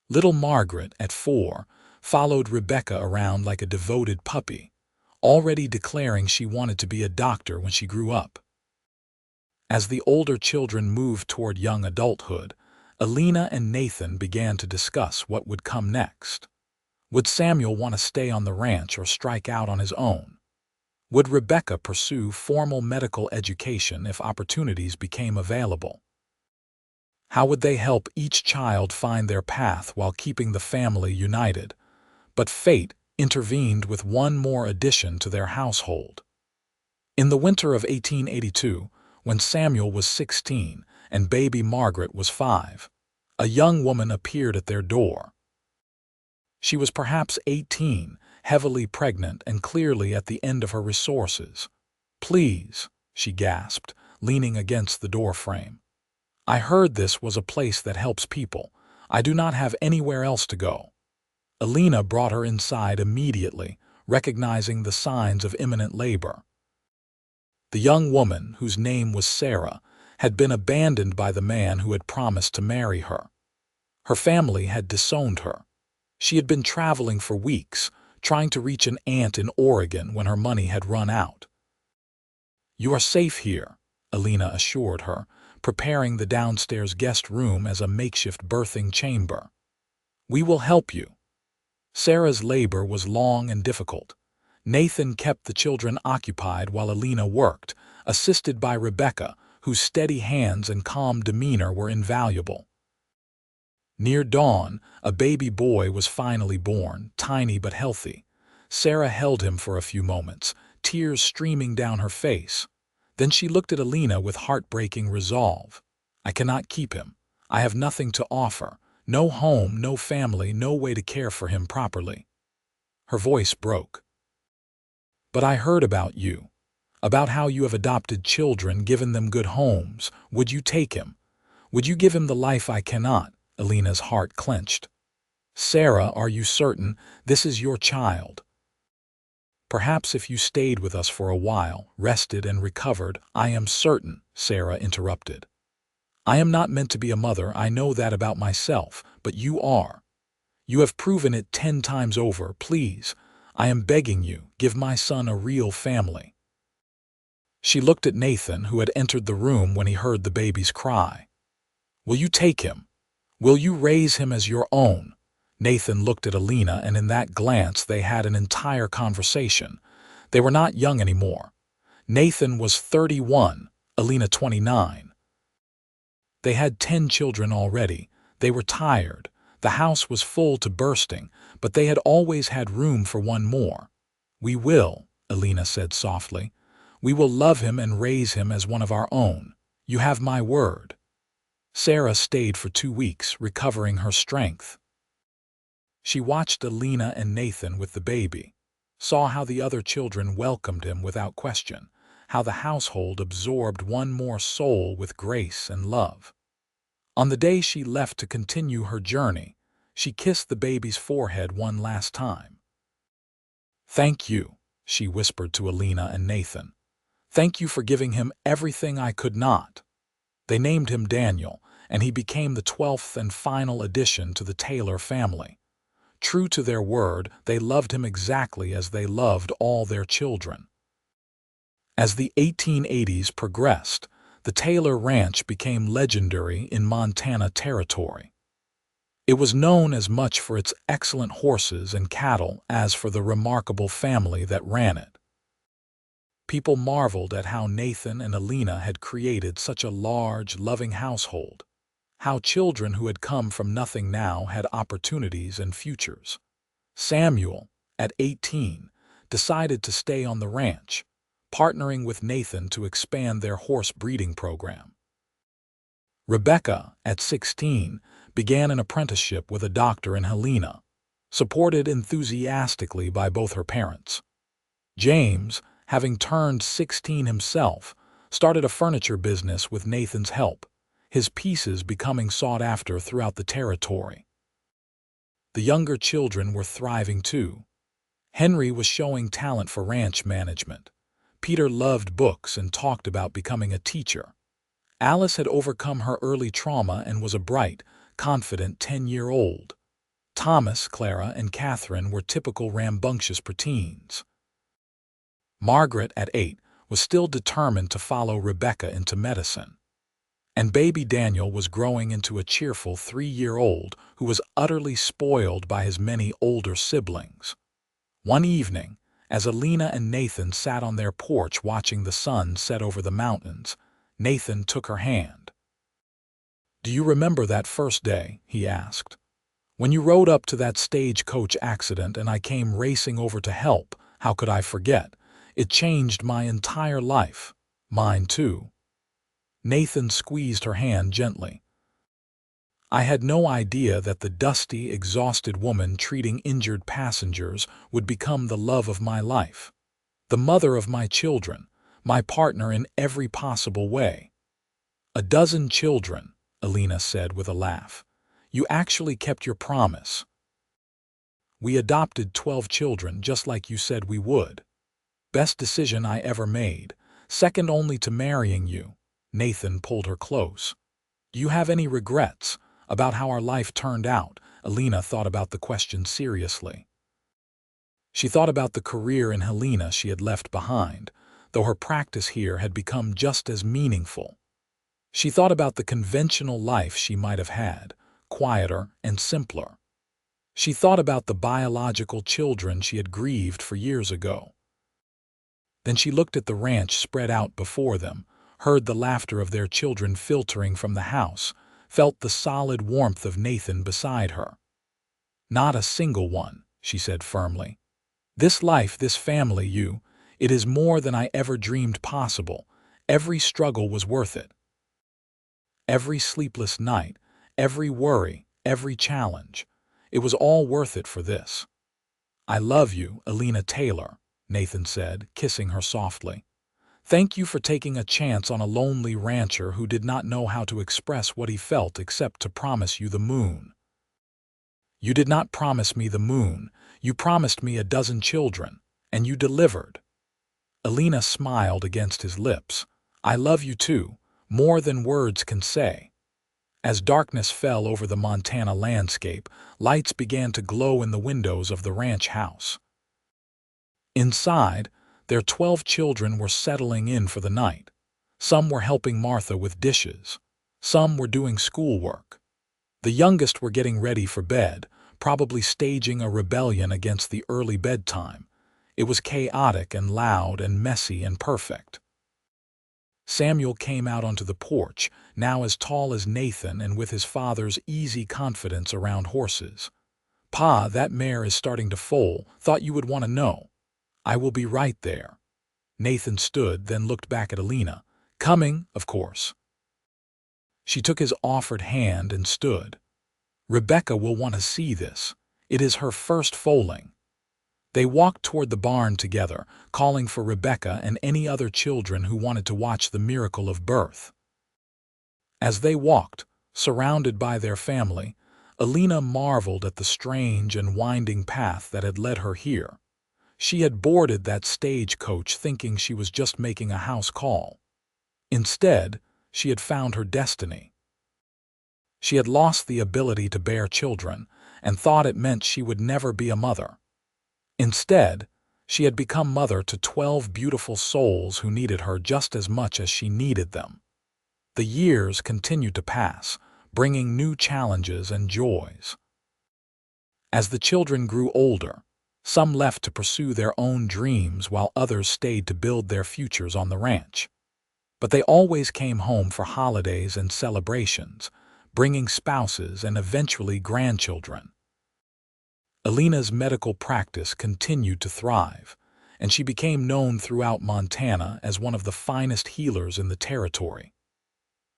Little Margaret, at 4, followed Rebecca around like a devoted puppy, already declaring she wanted to be a doctor when she grew up. As the older children moved toward young adulthood, Elena and Nathan began to discuss what would come next. Would Samuel want to stay on the ranch or strike out on his own? Would Rebecca pursue formal medical education if opportunities became available? How would they help each child find their path while keeping the family united? But fate intervened with one more addition to their household. In the winter of 1882, when Samuel was 16 and baby Margaret was 5, a young woman appeared at their door. She was perhaps 18, heavily pregnant and clearly at the end of her resources. "Please," she gasped, leaning against the doorframe. "I heard this was a place that helps people. I do not have anywhere else to go." Elena brought her inside immediately, recognizing the signs of imminent labor. The young woman, whose name was Sarah, had been abandoned by the man who had promised to marry her. Her family had disowned her. She had been traveling for weeks, trying to reach an aunt in Oregon when her money had run out. "You are safe here," Elena assured her, preparing the downstairs guest room as a makeshift birthing chamber. "We will help you." Sarah's labor was long and difficult. Nathan kept the children occupied while Elena worked, assisted by Rebecca, whose steady hands and calm demeanor were invaluable. Near dawn, a baby boy was finally born, tiny but healthy. Sarah held him for a few moments, tears streaming down her face. Then she looked at Elena with heartbreaking resolve. "I cannot keep him. I have nothing to offer. No home, no family, no way to care for him properly." Her voice broke. "But I heard about you, about how you have adopted children, given them good homes. Would you take him? Would you give him the life I cannot?" Elena's heart clenched. "Sarah, are you certain this is your child?" "Perhaps if you stayed with us for a while, rested and recovered." "I am certain," Sarah interrupted. "I am not meant to be a mother, I know that about myself, but you are. You have proven it 10 times over. Please, I am begging you, give my son a real family." She looked at Nathan, who had entered the room when he heard the baby's cry. "Will you take him? Will you raise him as your own?" Nathan looked at Elena, and in that glance they had an entire conversation. They were not young anymore. Nathan was 31, Elena 29. They had 10 children already. They were tired. The house was full to bursting, but they had always had room for one more. "We will," Elena said softly. "We will love him and raise him as one of our own. You have my word." Sarah stayed for 2 weeks, recovering her strength. She watched Elena and Nathan with the baby, saw how the other children welcomed him without question, how the household absorbed one more soul with grace and love. On the day she left to continue her journey, she kissed the baby's forehead one last time. "Thank you," she whispered to Elena and Nathan. "Thank you for giving him everything I could not." They named him Daniel, and he became the 12th and final addition to the Taylor family. True to their word, they loved him exactly as they loved all their children. As the 1880s progressed, the Taylor Ranch became legendary in Montana territory. It was known as much for its excellent horses and cattle as for the remarkable family that ran it. People marveled at how Nathan and Elena had created such a large, loving household, how children who had come from nothing now had opportunities and futures. Samuel, at 18, decided to stay on the ranch, partnering with Nathan to expand their horse breeding program. Rebecca, at 16, began an apprenticeship with a doctor in Helena, supported enthusiastically by both her parents. James, having turned 16 himself, started a furniture business with Nathan's help, his pieces becoming sought after throughout the territory. The younger children were thriving too. Henry was showing talent for ranch management. Peter loved books and talked about becoming a teacher. Alice had overcome her early trauma and was a bright, confident 10-year-old. Thomas, Clara, and Catherine were typical rambunctious preteens. Margaret, at 8, was still determined to follow Rebecca into medicine. And baby Daniel was growing into a cheerful 3-year-old who was utterly spoiled by his many older siblings. One evening, as Elena and Nathan sat on their porch watching the sun set over the mountains, Nathan took her hand. "Do you remember that first day?" he asked. "When you rode up to that stagecoach accident and I came racing over to help, how could I forget? It changed my entire life. Mine too." Nathan squeezed her hand gently. "I had no idea that the dusty, exhausted woman treating injured passengers would become the love of my life, the mother of my children, my partner in every possible way." "A dozen children," Elena said with a laugh. "You actually kept your promise." "We adopted 12 children just like you said we would. Best decision I ever made, second only to marrying you." Nathan pulled her close. "Do you have any regrets about how our life turned out?" Elena thought about the question seriously. She thought about the career in Helena she had left behind, though her practice here had become just as meaningful. She thought about the conventional life she might have had, quieter and simpler. She thought about the biological children she had grieved for years ago. Then she looked at the ranch spread out before them, heard the laughter of their children filtering from the house, felt the solid warmth of Nathan beside her. "Not a single one," she said firmly. "This life, this family, it is more than I ever dreamed possible. Every struggle was worth it. Every sleepless night, every worry, every challenge. It was all worth it for this." "I love you, Elena Taylor," Nathan said, kissing her softly. "Thank you for taking a chance on a lonely rancher who did not know how to express what he felt except to promise you the moon." "You did not promise me the moon. You promised me a dozen children, and you delivered." Elena smiled against his lips. "I love you too, more than words can say." As darkness fell over the Montana landscape, lights began to glow in the windows of the ranch house. Inside, their 12 children were settling in for the night. Some were helping Martha with dishes. Some were doing schoolwork. The youngest were getting ready for bed, probably staging a rebellion against the early bedtime. It was chaotic and loud and messy and perfect. Samuel came out onto the porch, now as tall as Nathan and with his father's easy confidence around horses. "Pa, that mare is starting to foal. Thought you would want to know." "I will be right there." Nathan stood, then looked back at Elena. "Coming, of course." She took his offered hand and stood. "Rebecca will want to see this. It is her first foaling. They walked toward the barn together, calling for Rebecca and any other children who wanted to watch the miracle of birth. As they walked, surrounded by their family, Elena marveled at the strange and winding path that had led her here. She had boarded that stagecoach thinking she was just making a house call. Instead, she had found her destiny. She had lost the ability to bear children and thought it meant she would never be a mother. Instead, she had become mother to 12 beautiful souls who needed her just as much as she needed them. The years continued to pass, bringing new challenges and joys. As the children grew older, some left to pursue their own dreams while others stayed to build their futures on the ranch. But they always came home for holidays and celebrations, bringing spouses and eventually grandchildren. Elena's medical practice continued to thrive, and she became known throughout Montana as one of the finest healers in the territory.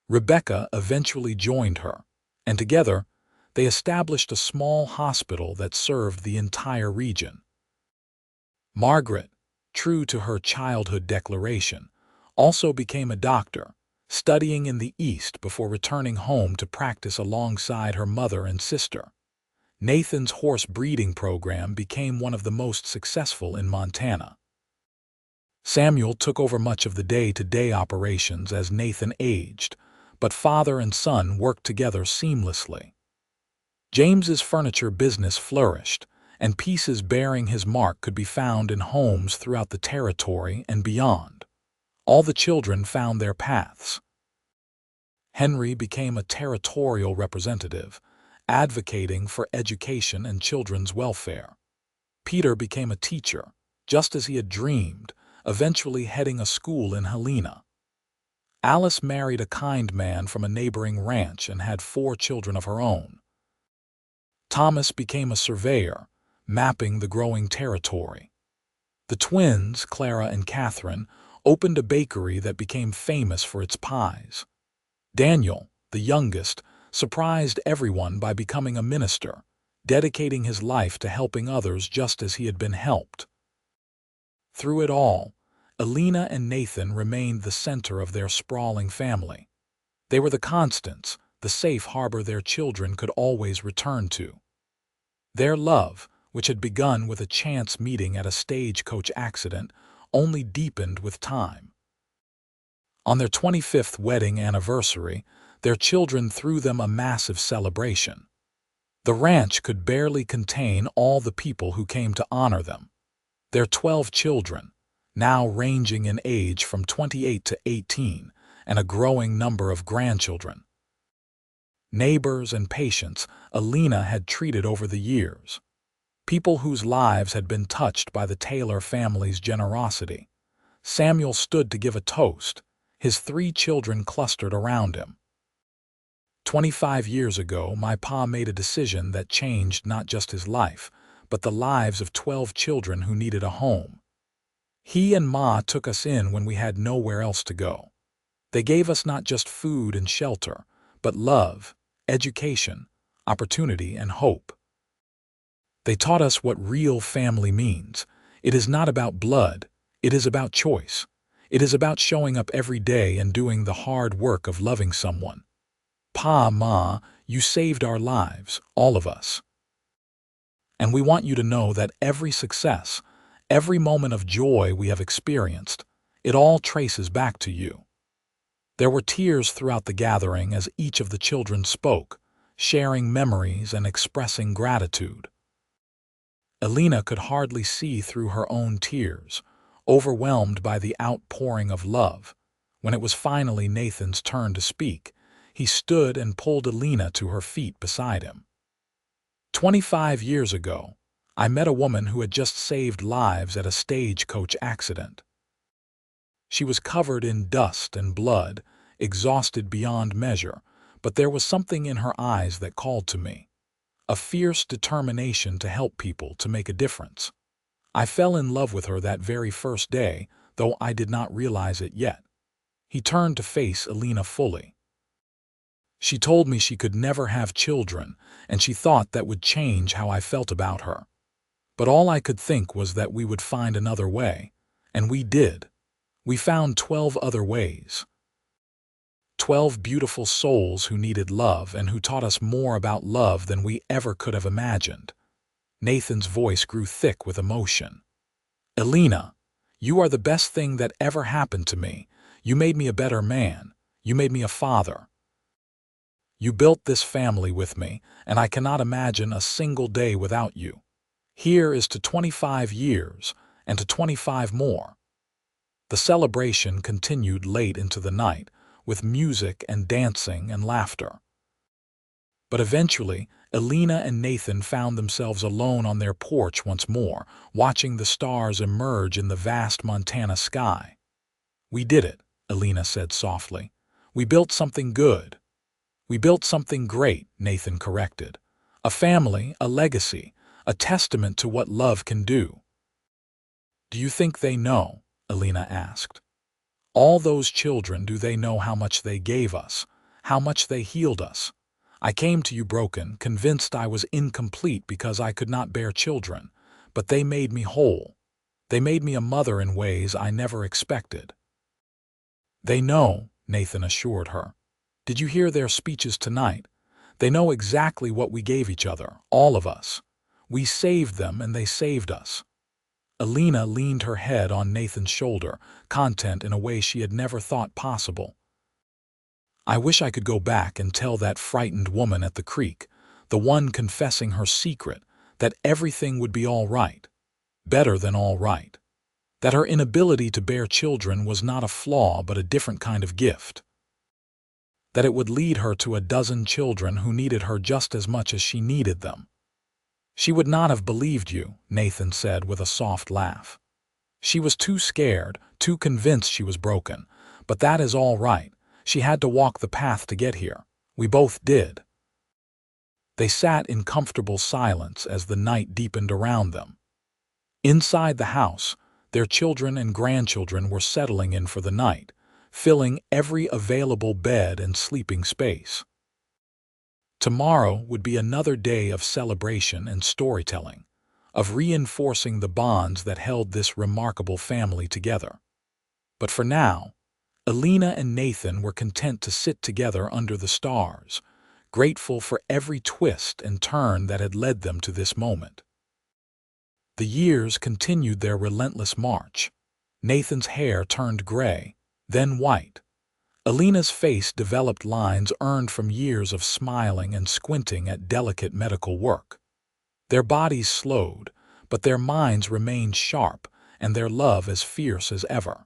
Rebecca eventually joined her, and together, they established a small hospital that served the entire region. Margaret, true to her childhood declaration, also became a doctor, studying in the East before returning home to practice alongside her mother and sister. Nathan's horse breeding program became one of the most successful in Montana. Samuel took over much of the day-to-day operations as Nathan aged, but father and son worked together seamlessly. James's furniture business flourished, and pieces bearing his mark could be found in homes throughout the territory and beyond. All the children found their paths. Henry became a territorial representative, advocating for education and children's welfare. Peter became a teacher, just as he had dreamed, eventually heading a school in Helena. Alice married a kind man from a neighboring ranch and had 4 children of her own. Thomas became a surveyor, mapping the growing territory. The twins, Clara and Catherine, opened a bakery that became famous for its pies. Daniel, the youngest, surprised everyone by becoming a minister, dedicating his life to helping others just as he had been helped. Through it all, Elena and Nathan remained the center of their sprawling family. They were the constants, the safe harbor their children could always return to. Their love, which had begun with a chance meeting at a stagecoach accident, only deepened with time. On their 25th wedding anniversary, their children threw them a massive celebration. The ranch could barely contain all the people who came to honor them. Their 12 children, now ranging in age from 28 to 18, and a growing number of grandchildren. Neighbors and patients Elena had treated over the years. People whose lives had been touched by the Taylor family's generosity. Samuel stood to give a toast, his 3 children clustered around him. 25 years ago, my pa made a decision that changed not just his life, but the lives of 12 children who needed a home. He and Ma took us in when we had nowhere else to go. They gave us not just food and shelter, but love, education, opportunity, and hope. They taught us what real family means. It is not about blood, it is about choice. It is about showing up every day and doing the hard work of loving someone. Pa, Ma, you saved our lives, all of us. And we want you to know that every success, every moment of joy we have experienced, it all traces back to you. There were tears throughout the gathering as each of the children spoke, sharing memories and expressing gratitude. Elena could hardly see through her own tears, overwhelmed by the outpouring of love. When it was finally Nathan's turn to speak, he stood and pulled Elena to her feet beside him. 25 years ago, I met a woman who had just saved lives at a stagecoach accident. She was covered in dust and blood, exhausted beyond measure, but there was something in her eyes that called to me. A fierce determination to help people, to make a difference. I fell in love with her that very first day, though I did not realize it yet. He turned to face Elena fully. She told me she could never have children, and she thought that would change how I felt about her. But all I could think was that we would find another way, and we did. We found 12 other ways. 12 beautiful souls who needed love and who taught us more about love than we ever could have imagined. Nathan's voice grew thick with emotion. Elena, you are the best thing that ever happened to me. You made me a better man. You made me a father. You built this family with me, and I cannot imagine a single day without you. Here is to 25 years, and to 25 more. The celebration continued late into the night, with music and dancing and laughter. But eventually, Elena and Nathan found themselves alone on their porch once more, watching the stars emerge in the vast Montana sky. We did it, Elena said softly. We built something good. We built something great, Nathan corrected. A family, a legacy, a testament to what love can do. Do you think they know? Elena asked. All those children, do they know how much they gave us, how much they healed us? I came to you broken, convinced I was incomplete because I could not bear children, but they made me whole. They made me a mother in ways I never expected. They know, Nathan assured her. Did you hear their speeches tonight? They know exactly what we gave each other, all of us. We saved them and they saved us. Elena leaned her head on Nathan's shoulder, content in a way she had never thought possible. I wish I could go back and tell that frightened woman at the creek, the one confessing her secret, that everything would be all right, better than all right, that her inability to bear children was not a flaw but a different kind of gift, that it would lead her to a dozen children who needed her just as much as she needed them. She would not have believed you, Nathan said with a soft laugh. She was too scared, too convinced she was broken, but that is all right. She had to walk the path to get here. We both did. They sat in comfortable silence as the night deepened around them. Inside the house, their children and grandchildren were settling in for the night, filling every available bed and sleeping space. Tomorrow would be another day of celebration and storytelling, of reinforcing the bonds that held this remarkable family together. But for now, Elena and Nathan were content to sit together under the stars, grateful for every twist and turn that had led them to this moment. The years continued their relentless march. Nathan's hair turned gray, then white. Elena's face developed lines earned from years of smiling and squinting at delicate medical work. Their bodies slowed, but their minds remained sharp and their love as fierce as ever.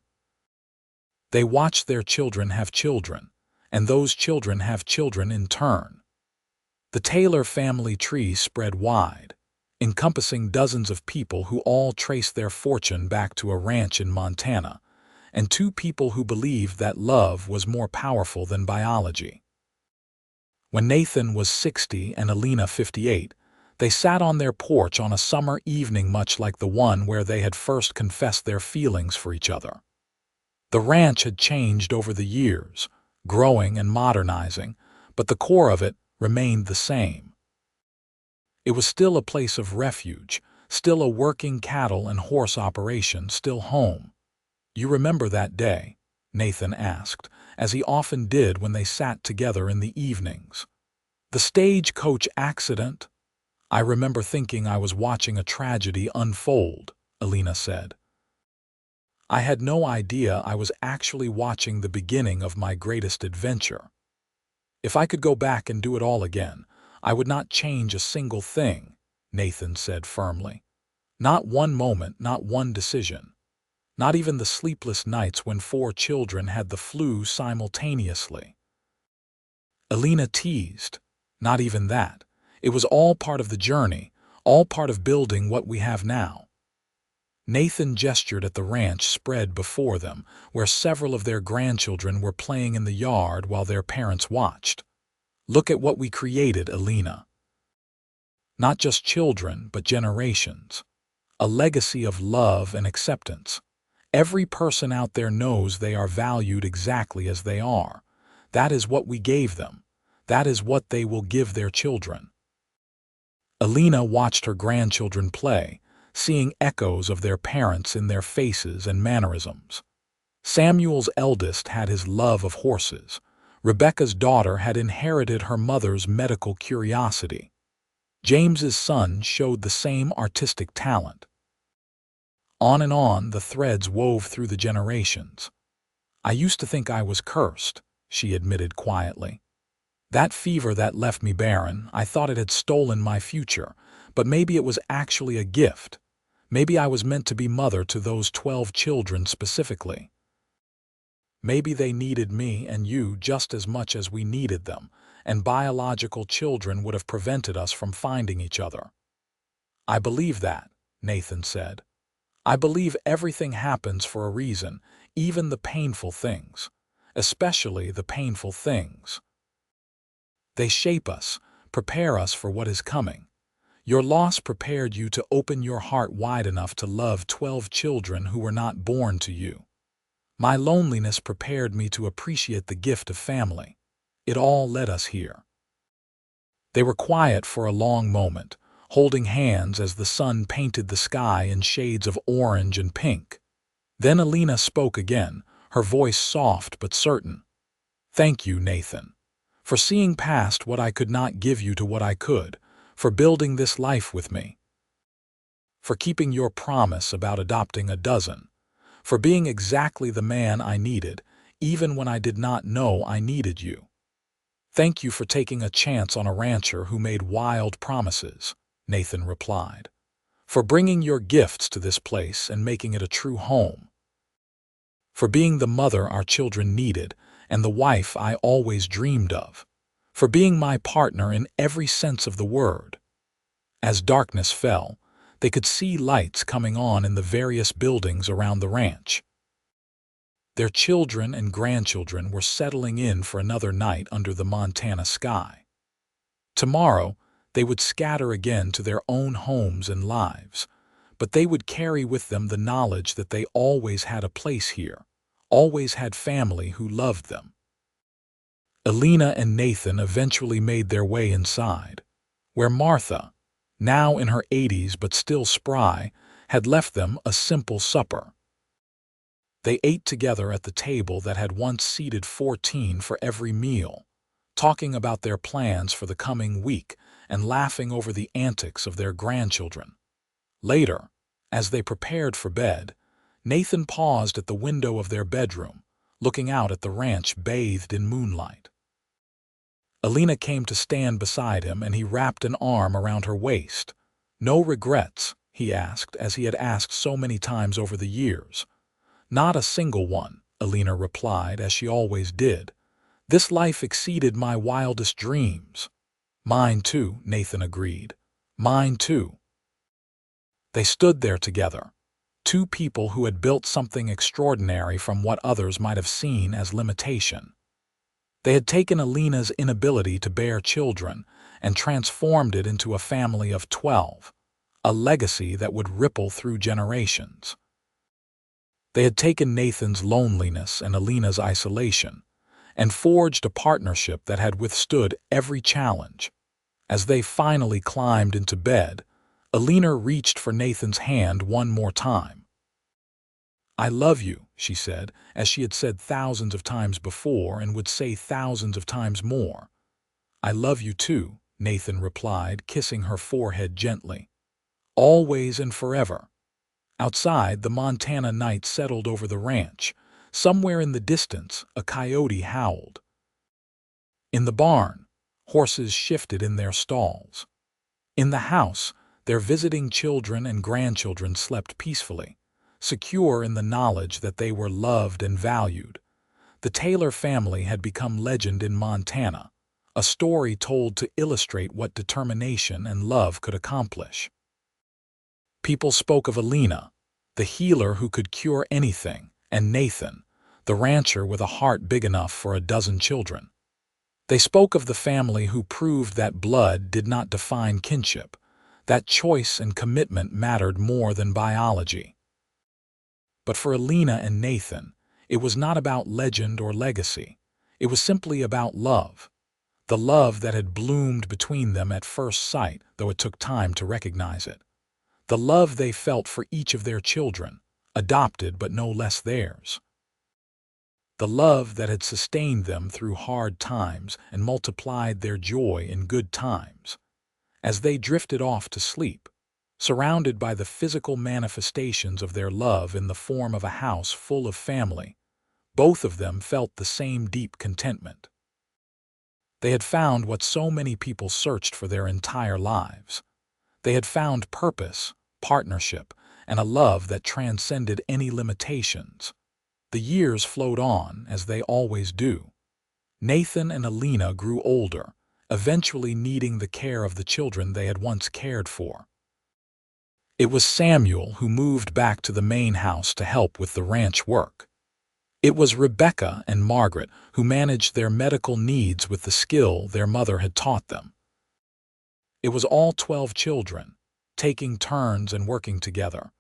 They watched their children have children, and those children have children in turn. The Taylor family tree spread wide, encompassing dozens of people who all traced their fortune back to a ranch in Montana, and two people who believed that love was more powerful than biology. When Nathan was 60 and Elena 58, they sat on their porch on a summer evening much like the one where they had first confessed their feelings for each other. The ranch had changed over the years, growing and modernizing, but the core of it remained the same. It was still a place of refuge, still a working cattle and horse operation, still home. You remember that day? Nathan asked, as he often did when they sat together in the evenings. The stagecoach accident? I remember thinking I was watching a tragedy unfold, Elena said. I had no idea I was actually watching the beginning of my greatest adventure. If I could go back and do it all again, I would not change a single thing, Nathan said firmly. Not one moment, not one decision. Not even the sleepless nights when 4 children had the flu simultaneously. Elena teased. Not even that. It was all part of the journey, all part of building what we have now. Nathan gestured at the ranch spread before them, where several of their grandchildren were playing in the yard while their parents watched. Look at what we created, Elena. Not just children, but generations. A legacy of love and acceptance. Every person out there knows they are valued exactly as they are. That is what we gave them. That is what they will give their children. Elena watched her grandchildren play, seeing echoes of their parents in their faces and mannerisms. Samuel's eldest had his love of horses. Rebecca's daughter had inherited her mother's medical curiosity. James's son showed the same artistic talent. On and on the threads wove through the generations. "I used to think I was cursed," she admitted quietly. "That fever that left me barren, I thought it had stolen my future, but maybe it was actually a gift. Maybe I was meant to be mother to those 12 children specifically. Maybe they needed me and you just as much as we needed them, and biological children would have prevented us from finding each other." "I believe that," Nathan said. "I believe everything happens for a reason, even the painful things, especially the painful things. They shape us, prepare us for what is coming. Your loss prepared you to open your heart wide enough to love 12 children who were not born to you. My loneliness prepared me to appreciate the gift of family. It all led us here." They were quiet for a long moment, holding hands as the sun painted the sky in shades of orange and pink. Then Elena spoke again, her voice soft but certain. "Thank you, Nathan, for seeing past what I could not give you to what I could, for building this life with me, for keeping your promise about adopting a dozen, for being exactly the man I needed, even when I did not know I needed you. Thank you for taking a chance on a rancher who made wild promises," Nathan replied. "For bringing your gifts to this place and making it a true home. For being the mother our children needed and the wife I always dreamed of. For being my partner in every sense of the word." As darkness fell, they could see lights coming on in the various buildings around the ranch. Their children and grandchildren were settling in for another night under the Montana sky. Tomorrow, they would scatter again to their own homes and lives, but they would carry with them the knowledge that they always had a place here, always had family who loved them. Elena and Nathan eventually made their way inside, where Martha, now in her 80s but still spry, had left them a simple supper. They ate together at the table that had once seated 14 for every meal, talking about their plans for the coming week and laughing over the antics of their grandchildren. Later, as they prepared for bed, Nathan paused at the window of their bedroom, looking out at the ranch bathed in moonlight. Elena came to stand beside him and he wrapped an arm around her waist. "No regrets?" he asked, as he had asked so many times over the years. "Not a single one," Elena replied, as she always did. "This life exceeded my wildest dreams." "Mine too," Nathan agreed. "Mine too." They stood there together, two people who had built something extraordinary from what others might have seen as limitation. They had taken Elena's inability to bear children and transformed it into a family of 12, a legacy that would ripple through generations. They had taken Nathan's loneliness and Elena's isolation and forged a partnership that had withstood every challenge. As they finally climbed into bed, Elena reached for Nathan's hand one more time. "I love you," she said, as she had said thousands of times before and would say thousands of times more. "I love you too," Nathan replied, kissing her forehead gently. "Always and forever." Outside, the Montana night settled over the ranch. Somewhere in the distance, a coyote howled. In the barn, horses shifted in their stalls. In the house, their visiting children and grandchildren slept peacefully, secure in the knowledge that they were loved and valued. The Taylor family had become legend in Montana, a story told to illustrate what determination and love could accomplish. People spoke of Elena, the healer who could cure anything, and Nathan, the rancher with a heart big enough for a dozen children. They spoke of the family who proved that blood did not define kinship, that choice and commitment mattered more than biology. But for Elena and Nathan, it was not about legend or legacy. It was simply about love. the love that had bloomed between them at first sight, though it took time to recognize it. The love they felt for each of their children, adopted but no less theirs. The love that had sustained them through hard times and multiplied their joy in good times. As they drifted off to sleep, surrounded by the physical manifestations of their love in the form of a house full of family, both of them felt the same deep contentment. They had found what so many people searched for their entire lives. They had found purpose, partnership, and a love that transcended any limitations. The years flowed on, as they always do. Nathan and Elena grew older, eventually needing the care of the children they had once cared for. It was Samuel who moved back to the main house to help with the ranch work. It was Rebecca and Margaret who managed their medical needs with the skill their mother had taught them. It was all 12 children, taking turns and working together,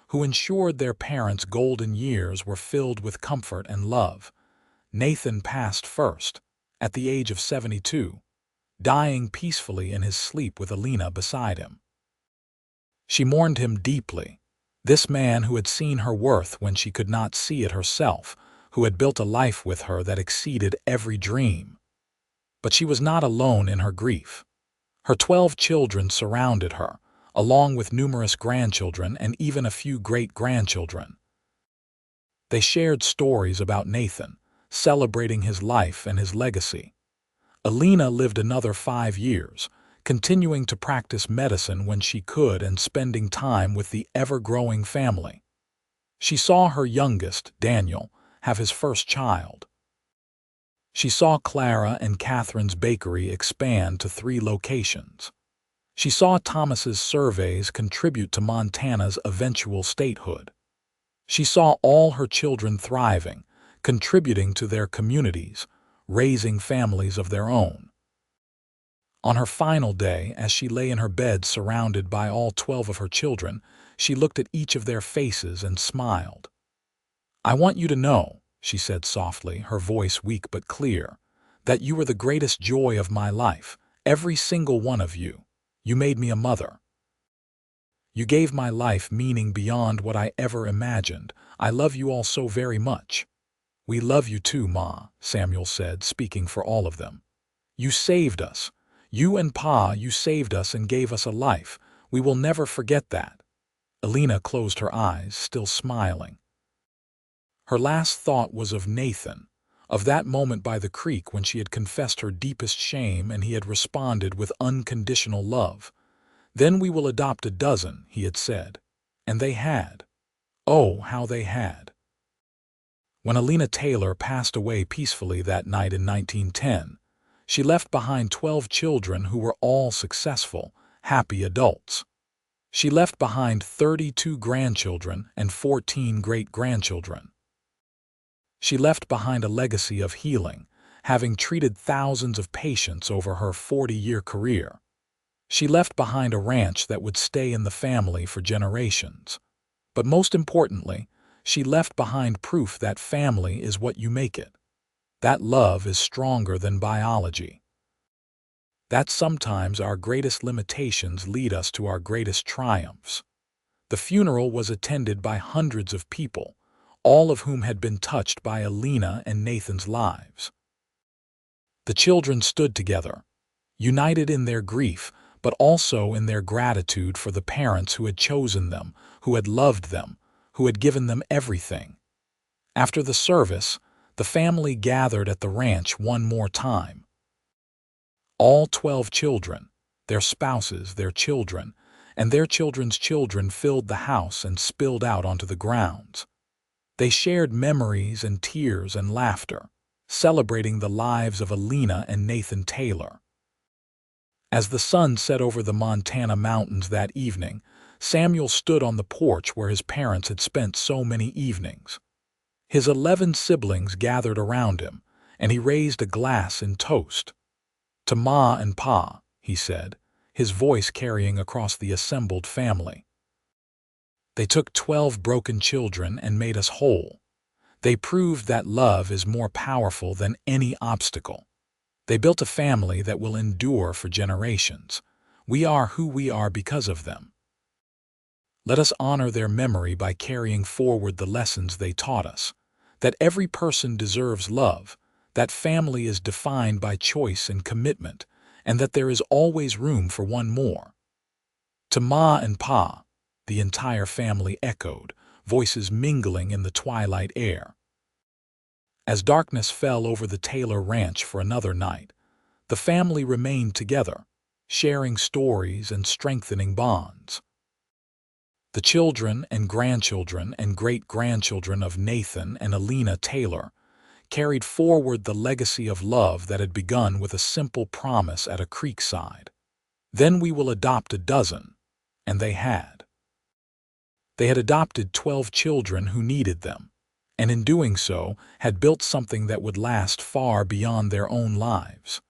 who ensured their parents' golden years were filled with comfort and love. Nathan passed first, at the age of 72, dying peacefully in his sleep with Elena beside him. She mourned him deeply, this man who had seen her worth when she could not see it herself, who had built a life with her that exceeded every dream. But she was not alone in her grief. Her 12 children surrounded her, along with numerous grandchildren and even a few great-grandchildren. They shared stories about Nathan, celebrating his life and his legacy. Elena lived another 5 years, continuing to practice medicine when she could and spending time with the ever-growing family. She saw her youngest, Daniel, have his first child. She saw Clara and Catherine's bakery expand to 3 locations. She saw Thomas's surveys contribute to Montana's eventual statehood. She saw all her children thriving, contributing to their communities, raising families of their own. On her final day, as she lay in her bed surrounded by all 12 of her children, she looked at each of their faces and smiled. "I want you to know," she said softly, her voice weak but clear, "that you were the greatest joy of my life, every single one of you. You made me a mother. You gave my life meaning beyond what I ever imagined. I love you all so very much." "We love you too, Ma," Samuel said, speaking for all of them. "You saved us. You and Pa, you saved us and gave us a life. We will never forget that." Elena closed her eyes, still smiling. Her last thought was of Nathan, of that moment by the creek when she had confessed her deepest shame and he had responded with unconditional love. "Then we will adopt a dozen," he had said. And they had. Oh, how they had. When Elena Taylor passed away peacefully that night in 1910, she left behind 12 children who were all successful, happy adults. She left behind 32 grandchildren and 14 great-grandchildren. She left behind a legacy of healing, having treated thousands of patients over her 40-year career. She left behind a ranch that would stay in the family for generations. But most importantly, she left behind proof that family is what you make it. That love is stronger than biology. That sometimes our greatest limitations lead us to our greatest triumphs. The funeral was attended by hundreds of people, all of whom had been touched by Elena and Nathan's lives. The children stood together, united in their grief, but also in their gratitude for the parents who had chosen them, who had loved them, who had given them everything. After the service, the family gathered at the ranch one more time. All 12 children, their spouses, their children, and their children's children filled the house and spilled out onto the grounds. They shared memories and tears and laughter, celebrating the lives of Elena and Nathan Taylor. As the sun set over the Montana mountains that evening, Samuel stood on the porch where his parents had spent so many evenings. His 11 siblings gathered around him, and he raised a glass in toast. "To Ma and Pa," he said, his voice carrying across the assembled family. "They took 12 broken children and made us whole. They proved that love is more powerful than any obstacle. They built a family that will endure for generations. We are who we are because of them. Let us honor their memory by carrying forward the lessons they taught us. That every person deserves love, that family is defined by choice and commitment, and that there is always room for one more. To Ma and Pa, the entire family echoed, voices mingling in the twilight air. As darkness fell over the Taylor Ranch for another night, the family remained together, sharing stories and strengthening bonds. The children and grandchildren and great-grandchildren of Nathan and Elena Taylor carried forward the legacy of love that had begun with a simple promise at a creekside. Then we will adopt a dozen, and they had. They had adopted 12 children who needed them, and in doing so had built something that would last far beyond their own lives.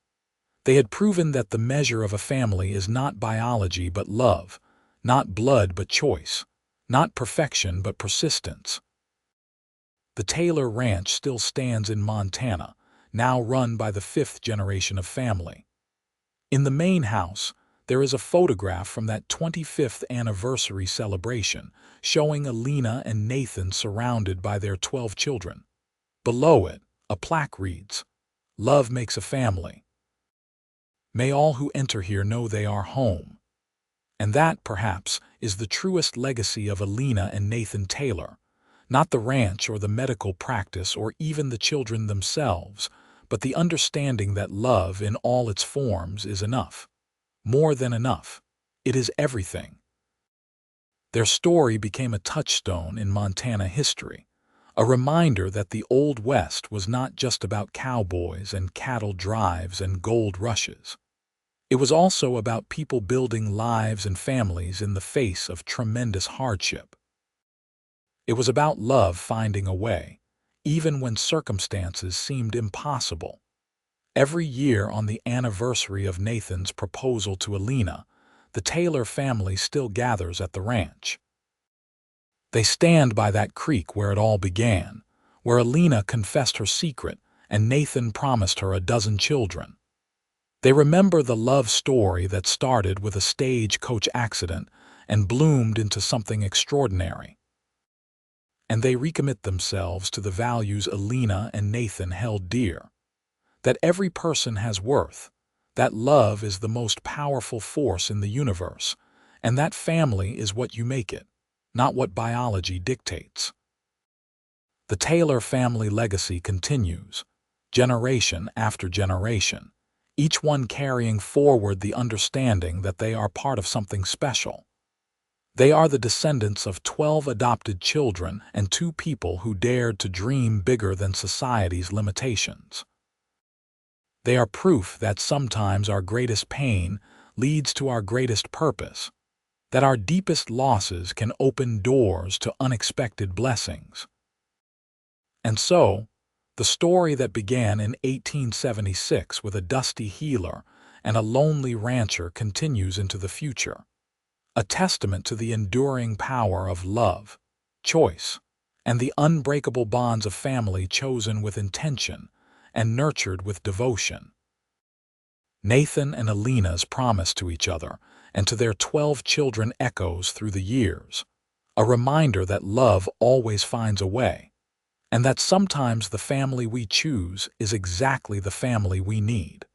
They had proven that the measure of a family is not biology but love, not blood but choice, not perfection but persistence. The Taylor Ranch still stands in Montana, now run by the 5th generation of family. In the main house, there is a photograph from that 25th anniversary celebration showing Elena and Nathan surrounded by their 12 children. Below it, a plaque reads, "Love makes a family. May all who enter here know they are home." And that, perhaps, is the truest legacy of Elena and Nathan Taylor. Not the ranch or the medical practice or even the children themselves, but the understanding that love in all its forms is enough. More than enough. It is everything. Their story became a touchstone in Montana history, a reminder that the Old West was not just about cowboys and cattle drives and gold rushes. It was also about people building lives and families in the face of tremendous hardship. It was about love finding a way, even when circumstances seemed impossible. Every year on the anniversary of Nathan's proposal to Elena, the Taylor family still gathers at the ranch. They stand by that creek where it all began, where Elena confessed her secret and Nathan promised her a dozen children. They remember the love story that started with a stagecoach accident and bloomed into something extraordinary. And they recommit themselves to the values Elena and Nathan held dear. That every person has worth, that love is the most powerful force in the universe, and that family is what you make it, not what biology dictates. The Taylor family legacy continues, generation after generation, each one carrying forward the understanding that they are part of something special. They are the descendants of 12 adopted children and 2 people who dared to dream bigger than society's limitations. They are proof that sometimes our greatest pain leads to our greatest purpose, that our deepest losses can open doors to unexpected blessings. And so, the story that began in 1876 with a dusty healer and a lonely rancher continues into the future, a testament to the enduring power of love, choice, and the unbreakable bonds of family chosen with intention and nurtured with devotion. Nathan and Elena's promise to each other and to their 12 children echoes through the years, a reminder that love always finds a way, and that sometimes the family we choose is exactly the family we need.